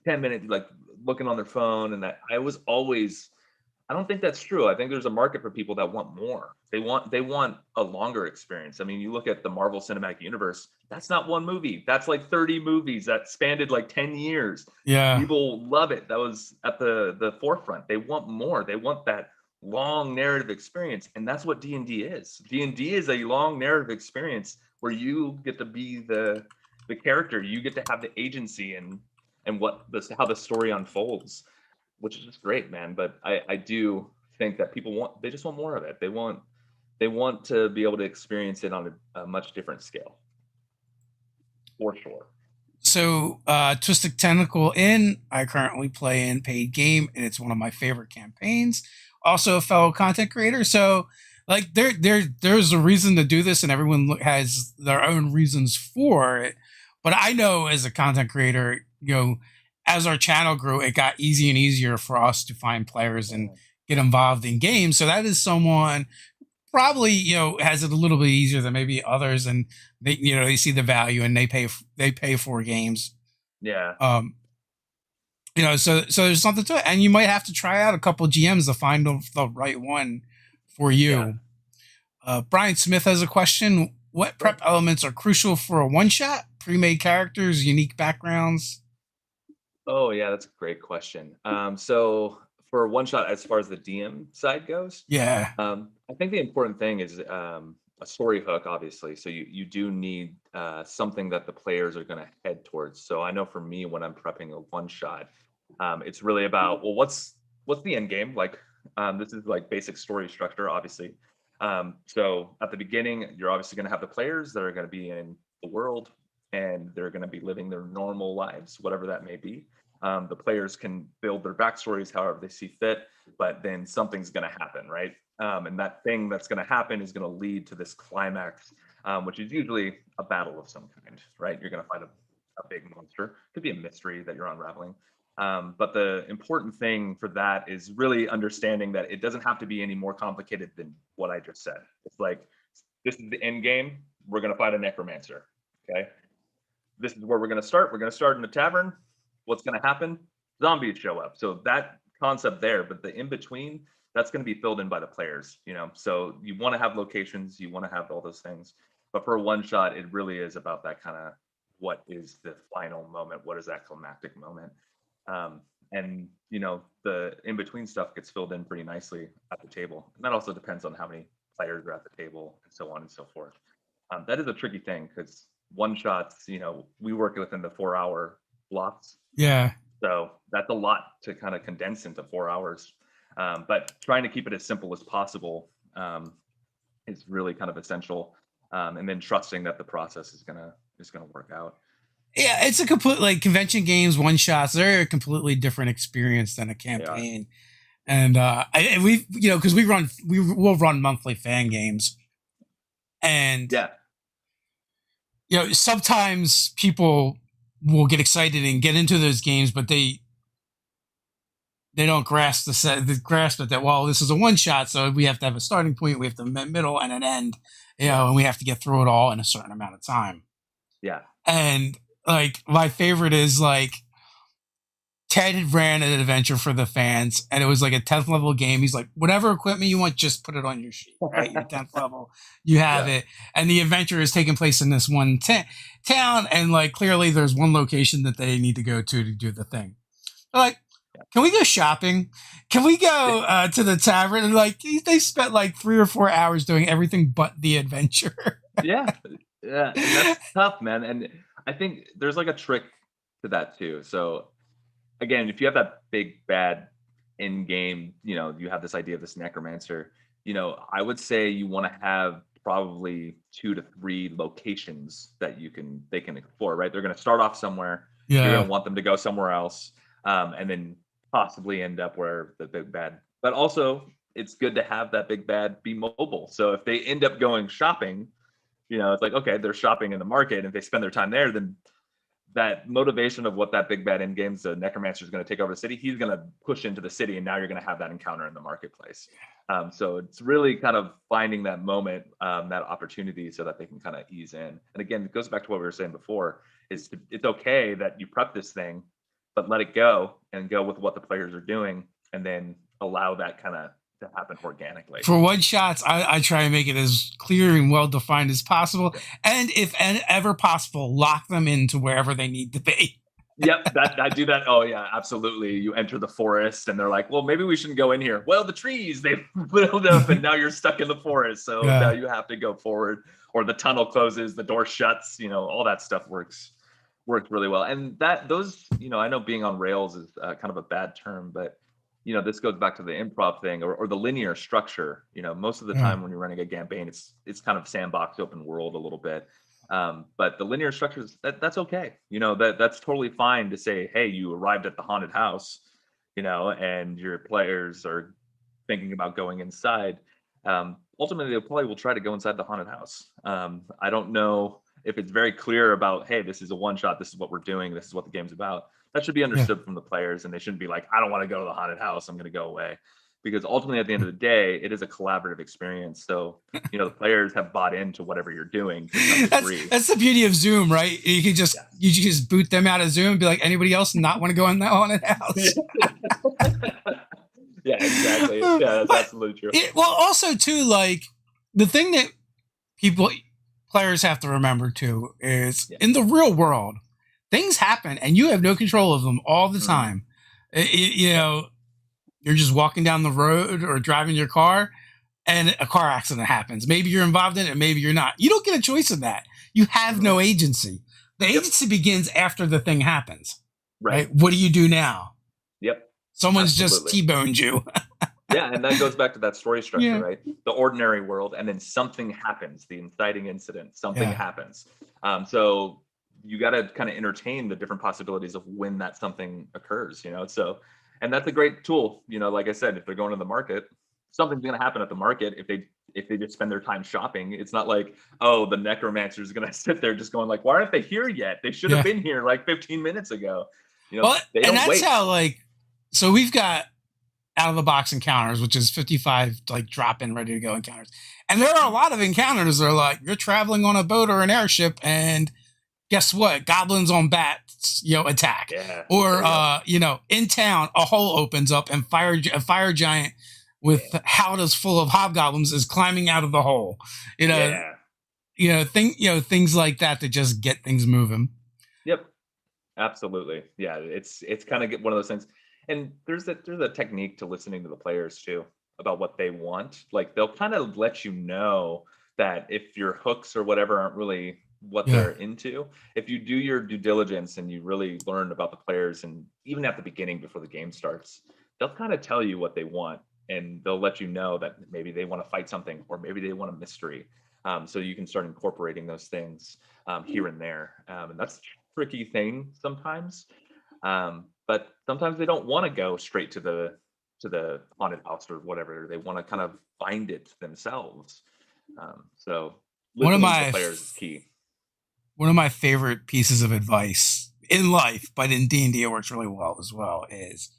10 minutes, like looking on their phone, and that I don't think that's true. I think there's a market for people that want more. They want a longer experience. I mean, you look at the Marvel Cinematic Universe, that's not one movie. That's like 30 movies that spanned like 10 years. Yeah. People love it. That was at the forefront. They want more. They want that long narrative experience. And that's what D&D is. D&D is a long narrative experience where you get to be the character. You get to have the agency and how the story unfolds, which is just great, man. But I do think that they just want more of it. They want to be able to experience it on a much different scale, for sure. So, Twisted Tentacle In, I currently play in paid game, and it's one of my favorite campaigns. Also, a fellow content creator. So, like, there's a reason to do this, and everyone has their own reasons for it. But I know as a content creator, as our channel grew, it got easier and easier for us to find players and get involved in games. So that is someone probably has it a little bit easier than maybe others, and they see the value and they pay for games. Yeah. um So there's something to it, and you might have to try out a couple GMs to find the right one for Yeah. you. Brian Smith has a question. What Sure. prep elements are crucial for a one shot? Pre-made characters, unique backgrounds. Oh yeah, that's a great question. So for one shot, as far as the DM side goes, Yeah, I think the important thing is a story hook, obviously. So you do need something that the players are going to head towards. So I know for me, when I'm prepping a one shot, it's really about, well, what's the end game? Like this is like basic story structure, obviously. So at the beginning, you're obviously going to have the players that are going to be in the world, and they're going to be living their normal lives, whatever that may be. The players can build their backstories however they see fit, but then something's going to happen, right? And that thing that's going to happen is going to lead to this climax, which is usually a battle of some kind, right? You're going to fight a big monster. Could be a mystery that you're unraveling. But the important thing for that is really understanding that it doesn't have to be any more complicated than what I just said. It's like, this is the end game. We're going to fight a necromancer. Okay. This is where we're going to start. We're going to start in the tavern. What's going to happen? Zombies show up. So that concept there, but the in between, that's going to be filled in by the players, So you want to have locations, you want to have all those things. But for a one shot, it really is about that kind of, what is the final moment? What is that climactic moment? And the in between stuff gets filled in pretty nicely at the table. And that also depends on how many players are at the table and so on and so forth. That is a tricky thing because one shots, we work within the 4 hour blocks. yeah. So that's a lot to kind of condense into 4 hours. But trying to keep it as simple as possible is really kind of essential. And then trusting that the process is gonna work out. Yeah, it's a complete like convention games, one shots. They're a completely different experience than a They are. campaign. And and we because we will run monthly fan games, and Yeah. sometimes people will get excited and get into those games, but they don't grasp grasp it that, well, this is a one shot, so we have to have a starting point, we have to middle and an end, Yeah. and we have to get through it all in a certain amount of time. Yeah. And like my favorite is like Ted had ran an adventure for the fans, and it was like a 10th level game. He's like, whatever equipment you want, just put it on your sheet, right? Your 10th level, you have Yeah. it. And the adventure is taking place in this one town, and like clearly there's one location that they need to go to do the thing. They're like, can we go shopping? Can we go to the tavern? And like they spent like 3 or 4 hours doing everything but the adventure. Yeah. Yeah. And that's tough, man. And I think there's like a trick to that too. So again, if you have that big bad in game, you have this idea of this necromancer, I would say you want to have probably 2 to 3 locations that they can explore, right? They're going to start off somewhere. You're going Yeah. to want them to go somewhere else, and then possibly end up where the big bad. But also, it's good to have that big bad be mobile. So if they end up going shopping, it's like, okay, they're shopping in the market, and if they spend their time there, then that motivation of what that big bad end game's the necromancer is going to take over the city, he's going to push into the city, and now you're going to have that encounter in the marketplace. So it's really kind of finding that moment, that opportunity, so that they can kind of ease in. And again, it goes back to what we were saying before: it's okay that you prep this thing, but let it go and go with what the players are doing, and then allow that kind of to happen organically. For one shots, I try and make it as clear and well defined as possible, and if ever possible, lock them into wherever they need to be. Yep, that I do that. Oh yeah, absolutely. You enter the forest, and they're like, "Well, maybe we shouldn't go in here." Well, the trees they've built up, and now you're stuck in the forest. So now Yeah, you have to go forward, or the tunnel closes, the door shuts. All that stuff works really well. And I know being on rails is kind of a bad term, but this goes back to the improv thing, or the linear structure. Most of the yeah, time when you're running a campaign, it's kind of sandbox open world a little bit. But the linear structures, that's okay. That's totally fine to say, hey, you arrived at the haunted house, and your players are thinking about going inside. Ultimately, the player will try to go inside the haunted house. I don't know if it's very clear about, hey, this is a one shot, this is what we're doing, this is what the game's about. That should be yeah. understood from the players, and they shouldn't be like, I don't want to go to the haunted house, I'm going to go away. because ultimately at the end of the day, it is a collaborative experience. So, the players have bought into whatever you're doing to some degree. That's the beauty of Zoom, right? You can just boot them out of Zoom and be like, anybody else not want to go in that haunted Yeah. house? Yeah, exactly. Yeah, that's But absolutely true. well, also too, like the thing that people players have to remember too is Yeah. in the real world, things happen and you have no control of them all the Mhm. time. You know, you're just walking down the road or driving your car and a car accident happens. Maybe you're involved in it, maybe you're not. You don't get a choice in that. You have Mhm. no agency. The Yep. agency begins after the thing happens. Right. Right? What do you do now? Yep. Someone's just Absolutely. T-boned you. Yeah, and that goes back to that story structure, Yeah. right? The ordinary world, and then something happens, the inciting incident, something Yeah. happens. So you got to kind of entertain the different possibilities of when that something occurs, So, and that's a great tool, Like I said, if they're going to the market, something's going to happen at the market if they just spend their time shopping. It's not like, oh, the necromancer is going to sit there just going like, why aren't they here yet? They should have Yeah. been here like 15 minutes ago. Well, They and don't that's wait. how so we've got out of the box encounters, which is 55 like drop in ready to go encounters. And there are a lot of encounters that are like you're traveling on a boat or an airship and guess what? Goblins on bats, attack. Yeah. Or There you go. in town a hole opens up and a fire giant with Yeah. howdahs full of hobgoblins is climbing out of the hole. You know, Yeah. things like that just get things moving. Yep. Absolutely. Yeah, it's kind of one of those things. And there's a technique to listening to the players too about what they want. Like they'll kind of let you know that if your hooks or whatever aren't really what Yeah. they're into, if you do your due diligence and you really learn about the players and even at the beginning before the game starts, they'll kind of tell you what they want and they'll let you know that maybe they want to fight something or maybe they want a mystery. So you can start incorporating those things here and there. And that's a tricky thing sometimes. But sometimes they don't want to go straight to the haunted house or whatever. They want to kind of find it themselves. So One of listening to the my players is key. one of my favorite pieces of advice in life, but in D&D it works really well as well, is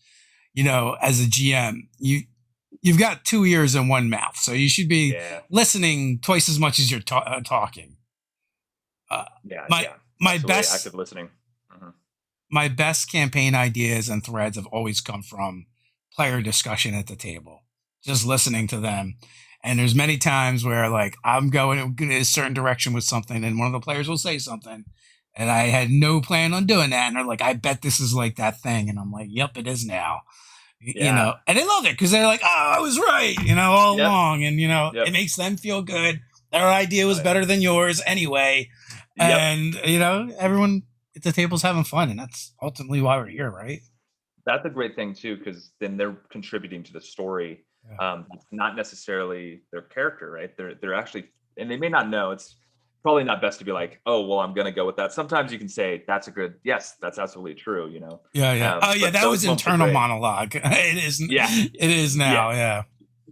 as a GM, you've got two ears and one mouth, so you should be Yeah, listening twice as much as you're talking. yeah, My yeah. my Absolutely, best active listening. Hmm. my best campaign ideas and threads have always come from player discussion at the table, just listening to them. And there's many times where like I'm going in a certain direction with something, and one of the players will say something, and I had no plan on doing that, and they're like, "I bet this is like that thing," and I'm like, "Yep, it is now." Yeah. And they love it because they're like, "Oh, I was right," all Yep. along, and it Yep. makes them feel good. Their idea Oh was yeah. better than yours anyway, Yep. and everyone at the table's having fun, and that's ultimately why we're here, right? That's a great thing too, because then they're contributing to the story. Yeah. It's not necessarily their character, right? They're actually, and they may not know. It's probably not best to be like, oh, well, I'm going to go with that. Sometimes you can say that's a good, yes, that's absolutely true. Yeah, yeah. Oh, yeah. But That those was moments are internal great. monologue. It is. Yeah, It is yeah, now. Yeah.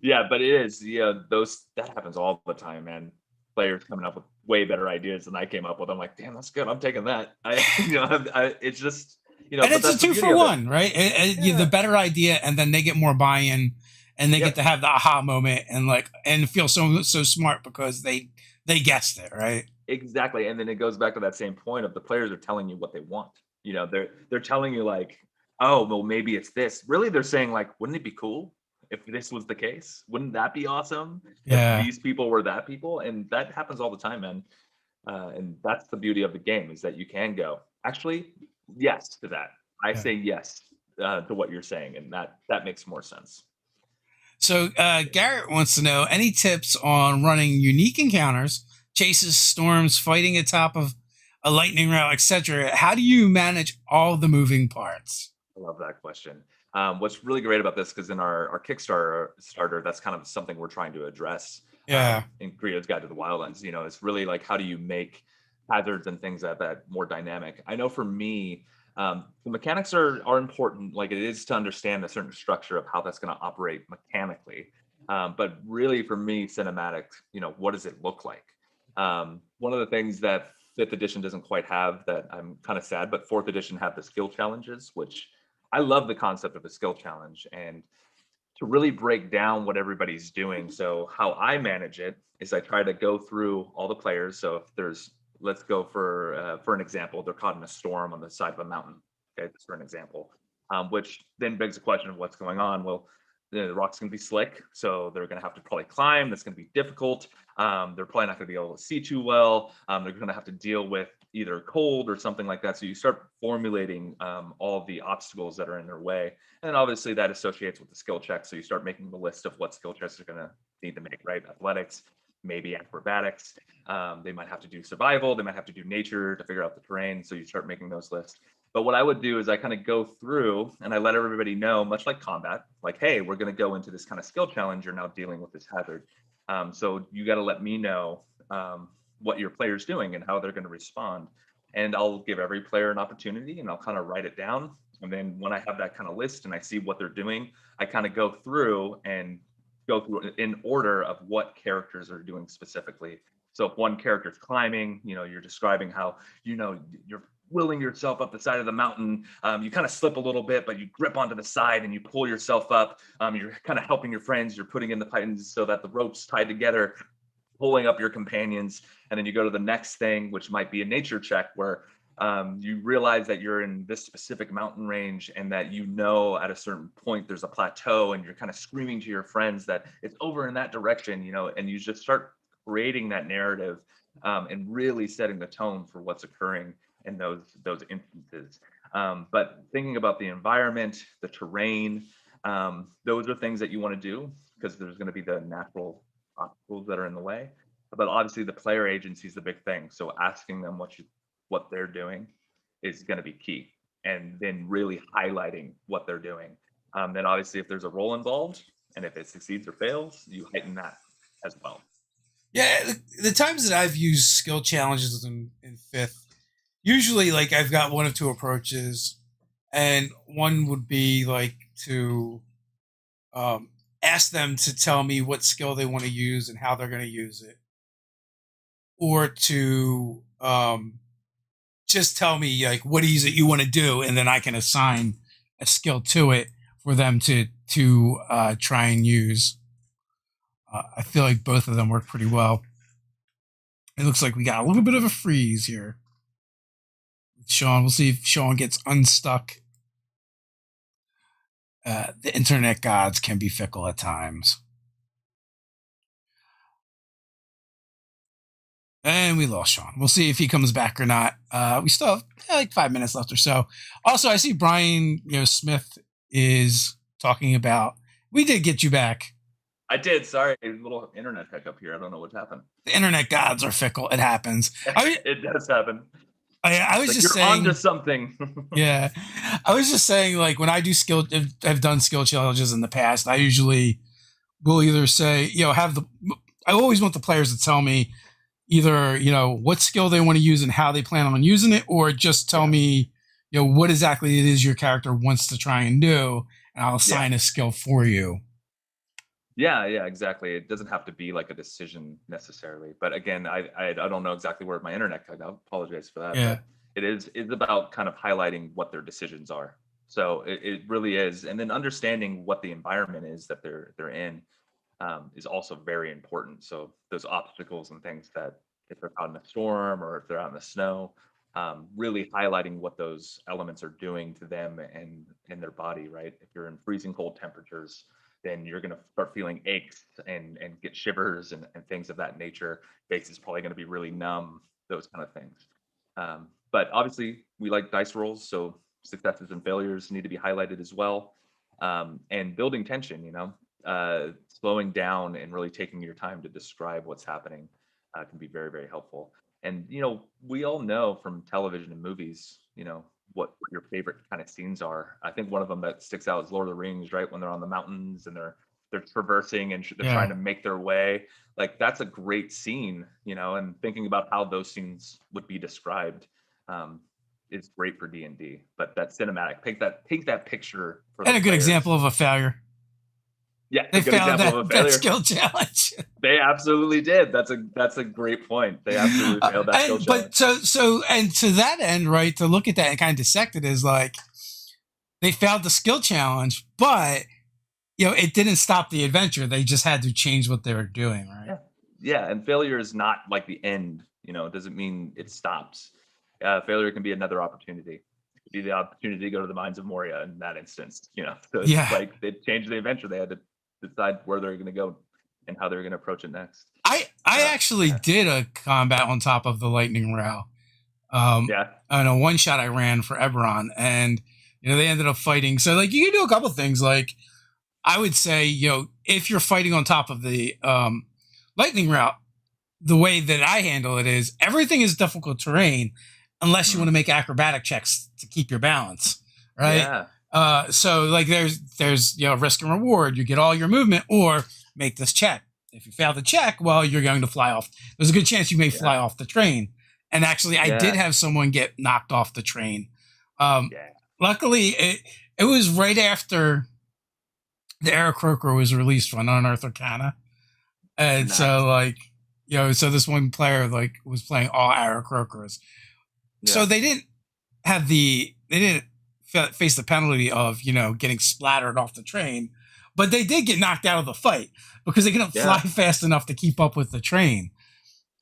yeah. But it is, yeah. Those that happens all the time, man. Players coming up with way better ideas than I came up with. I'm like, damn, that's good. I'm taking that. It's just, And but it's a that's the two beauty for of it. one, right? The Yeah. better idea, and then they get more buy-in, and they get to Yep. have the aha moment, and feel so smart because they guessed it, right? Exactly, and then it goes back to that same point of the players are telling you what they want. They're telling you like, "Oh, well, maybe it's this." Really, they're saying like, "Wouldn't it be cool if this was the case? Wouldn't that be awesome if Yeah. these people were that people?" And that happens all the time, man. And that's the beauty of the game is that you can go, actually, yes to that. I Yeah. say yes to what you're saying, and that makes more sense. So Garrett wants to know any tips on running unique encounters, chases, storms, fighting atop of a lightning round, etc. How do you manage all the moving parts? I love that question. What's really great about this, because in our Kickstarter starter, that's kind of something we're trying to address Yeah. in Creative's Guide to the Wildlands. It's really like how do you make hazards and things like that more dynamic. I know for me, the mechanics are important. Like it is to understand a certain structure of how that's going to operate mechanically. But really, for me, cinematic. What does it look like? One of the things that fifth edition doesn't quite have that I'm kind of sad, but fourth edition have the skill challenges, which I love the concept of a skill challenge. And to really break down what everybody's doing. So how I manage it is I try to go through all the players. So if there's, let's go for an example, they're caught in a storm on the side of a mountain. Okay, just for an example, which then begs the question of what's going on. Well, the rock's going to be slick, so they're going to have to probably climb. That's going to be difficult. They're probably not going to be able to see too well. They're going to have to deal with either cold or something like that. So you start formulating all the obstacles that are in their way. And then obviously that associates with the skill checks. So you start making the list of what skill checks they're going to need to make, right? Athletics, maybe acrobatics. They might have to do survival. They might have to do nature to figure out the terrain. So you start making those lists. But what I would do is I kind of go through and I let everybody know, much like combat, like, hey, we're going to go into this kind of skill challenge. You're now dealing with this hazard. So you got to let me know what your player's doing and how they're going to respond. And I'll give every player an opportunity and I'll kind of write it down. And then when I have that kind of list and I see what they're doing, I kind of go through in order of what characters are doing specifically. So if one character's climbing, you're describing how, you're willing yourself up the side of the mountain. You kind of slip a little bit, but you grip onto the side and you pull yourself up. You're kind of helping your friends. You're putting in the pythons so that the rope's tied together, pulling up your companions. And then you go to the next thing, which might be a nature check where you realize that you're in this specific mountain range and that at a certain point there's a plateau and you're kind of screaming to your friends that it's over in that direction, and you just start creating that narrative and really setting the tone for what's occurring in those instances. But thinking about the environment, the terrain, those are things that you want to do because there's going to be the natural obstacles that are in the way. But obviously the player agency is the big thing. So asking them what they're doing is going to be key. And then really highlighting what they're doing. Then obviously if there's a role involved and if it succeeds or fails, you heighten that as well. Yeah, the times that I've used skill challenges in fifth, usually like I've got one of two approaches, and one would be like to ask them to tell me what skill they want to use and how they're going to use it, or to just tell me like what is it you want to do, and then I can assign a skill to it for them to try and use. I feel like both of them work pretty well. It looks like we got a little bit of a freeze here. Sean, we'll see if Sean gets unstuck. The internet gods can be fickle at times. And we lost Sean. We'll see if he comes back or not. We still have like 5 minutes left or so. Also, I see Brian Smith is talking about, we did get you back. I did. Sorry, a little internet hiccup here. I don't know what happened. The internet gods are fickle. It happens. It does happen. I was like, just you're saying onto something. Yeah, I was just saying, like when I do I've done skill challenges in the past. I usually will either say, I always want the players to tell me either what skill they want to use and how they plan on using it, or just tell me what exactly it is your character wants to try and do, and I'll assign a skill for you. Yeah, exactly. It doesn't have to be like a decision necessarily. But again, I don't know exactly where my internet cut out. Apologize for that. Yeah. But it's about kind of highlighting what their decisions are. So it really is. And then understanding what the environment is that they're in is also very important. So those obstacles and things that if they're out in a storm or if they're out in the snow, really highlighting what those elements are doing to them and their body, right? If you're in freezing cold temperatures, then you're going to start feeling aches and get shivers and things of that nature. Face is probably going to be really numb, those kind of things. But obviously, we like dice rolls, so successes and failures need to be highlighted as well. And building tension, slowing down and really taking your time to describe what's happening can be very, very helpful. And, we all know from television and movies, what your favorite kind of scenes are. I think one of them that sticks out is Lord of the Rings, right? When they're on the mountains and they're traversing and they're trying to make their way. Like that's a great scene, and thinking about how those scenes would be described is great for D&D. But that cinematic, paint that picture. And a good example of a failure. Yeah, they failed that skill challenge. They absolutely did. That's a great point. They absolutely failed that skill challenge. But so and to that end, right, to look at that and kind of dissect it is like they failed the skill challenge, but it didn't stop the adventure. They just had to change what they were doing, right? Yeah. Yeah, and failure is not like the end, it doesn't mean it stops. Failure can be another opportunity. It could be the opportunity to go to the mines of Moria in that instance. So it's Yeah. like they changed the adventure. They had to decide where they're going to go and how they're going to approach it next. I actually Yeah. did a combat on top of the lightning rail. Um, Yeah. on a one shot I ran for Eberron, and they ended up fighting. So like you can do a couple things. Like I would say, if you're fighting on top of the lightning route, the way that I handle it is everything is difficult terrain unless you want to make acrobatic checks to keep your balance, right? Yeah. So like there's risk and reward. You get all your movement or make this check. If you fail the check, well, you're going to fly off. There's a good chance you may fly off the train. And actually, I did Yeah. have someone get knocked off the train. Um, Yeah. Luckily, it was right after the Aarakocra was released on Unearthed Arcana. And Nice. so like, so this one player like was playing all Aarakocras. So Yeah. they didn't face the penalty of, getting splattered off the train, but they did get knocked out of the fight because they couldn't fly Yeah. fast enough to keep up with the train.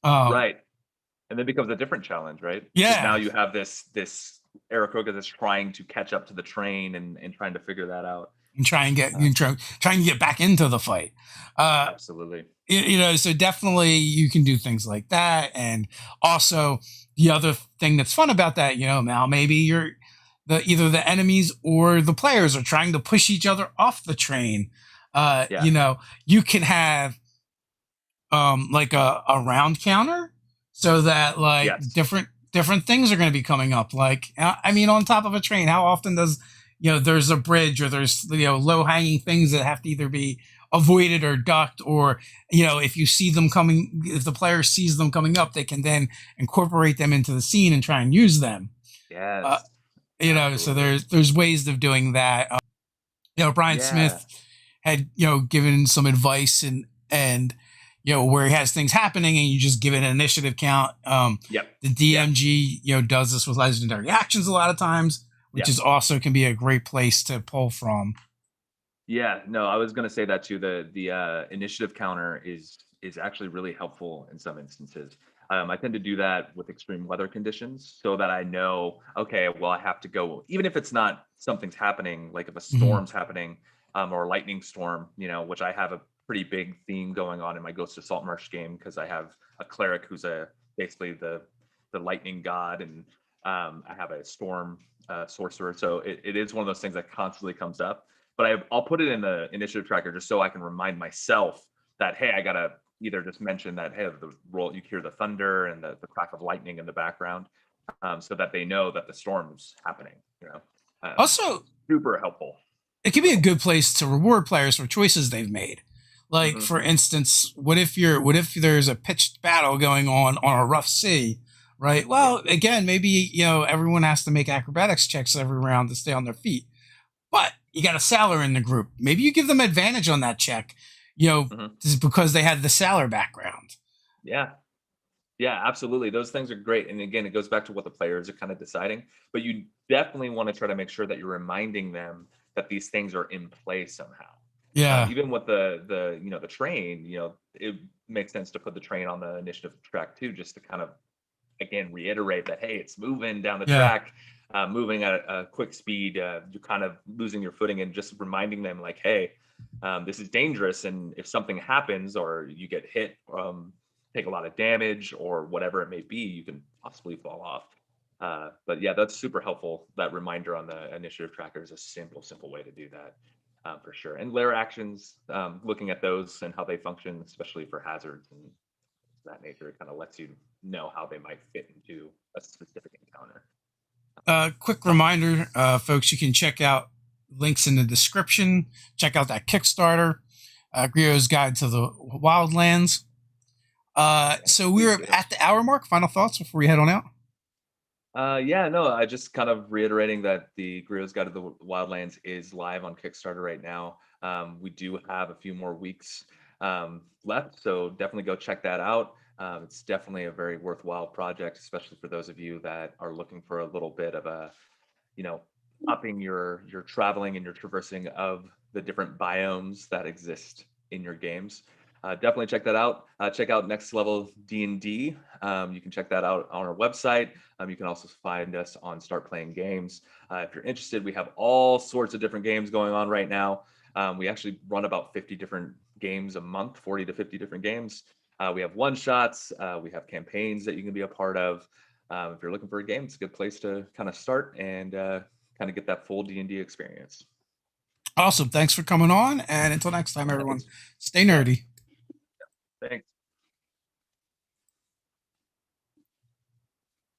Right. And then becomes a different challenge, right? Because now Yeah. you have this Aarakocra that's trying to catch up to the train and trying to figure that out. And Uh, trying to get back into the fight. Uh, Absolutely. so definitely you can do things like that. And also the other thing that's fun about that, now maybe either the enemies or the players are trying to push each other off the train. Yeah. You can have like a round counter so that like Yes. different things are going to be coming up. Like I mean, on top of a train, how often does there's a bridge or there's low hanging things that have to either be avoided or ducked, or if you see them coming, if the player sees them coming up, they can then incorporate them into the scene and try and use them. uh, Yes. so Absolutely. there's ways of doing that. Brian Yeah. Smith had given some advice, and where he has things happening and you just give it an initiative count. Yep. The Yeah. DMG does this with legendary actions a lot of times, which Yeah. is also can be a great place to pull from. Yeah. No, I was gonna say that too. The initiative counter is actually really helpful in some instances. I tend to do that with extreme weather conditions so that I know, okay, well, I have to go, even if it's not something's happening, like if a Mhm. storm's happening, or a lightning storm, which I have a pretty big theme going on in my Ghost of Saltmarsh game because I have a cleric who's basically the lightning god, and I have a storm sorcerer. So it is one of those things that constantly comes up. But I'll put it in the initiative tracker just so I can remind myself that, hey, I gotta either just mention that, hey, the roll, you hear the thunder and the crack of lightning in the background, so that they know that the storm's happening. Also, Super helpful. it can Super be a helpful. good place to reward players for choices they've made. Like Hmm. for instance, what if there's a pitched battle going on a rough sea, right? Yeah. Well, again, maybe everyone has to make acrobatics checks every round to stay on their feet. But you got a sailor in the group. Maybe you give them advantage on that check, Hmm. just because they had the sailor background. Yeah. Yeah, absolutely. Those things are great. And again, it goes back to what the players are kind of deciding. But you definitely want to try to make sure that you're reminding them that these things are in play somehow. Yeah. Even with the train, it makes sense to put the train on the initiative track too, just to kind of again reiterate that, hey, it's moving down the Yeah. track, moving at a quick speed. You're kind of losing your footing, and just reminding them like, hey, this is dangerous, and if something happens or you get hit, take a lot of damage or whatever it may be, you can possibly fall off. But yeah, that's super helpful. That reminder on the initiative tracker is a simple way to do that, for sure. And layer actions, looking at those and how they function, especially for hazards and that nature, kind of lets you know how they might fit into a specific encounter. Quick reminder, folks, you can check out links in the description. Check out that Kickstarter, Grio's Guide to the Wildlands. Yeah, So please we're do. at the hour mark. Final thoughts before we head on out? Yeah, no, I just kind of reiterating that the Grio's Guide to the Wildlands is live on Kickstarter right now. We do have a few more weeks left, so definitely go check that out. It's definitely a very worthwhile project, especially for those of you that are looking for a little bit of a, you know, upping your traveling and your traversing of the different biomes that exist in your games. Definitely check that out. Check out Next Level D&D. You can check that out on our website. You can also find us on Start Playing Games. If you're interested, we have all sorts of different games going on right now. We actually run about 50 different games a month, 40 to 50 different games. We have one-shots. We have campaigns that you can be a part of. If you're looking for a game, it's a good place to kind of start and kind of get that full D&D experience. Awesome. Thanks for coming on. And until next time, everyone, Thanks. stay nerdy. Thanks.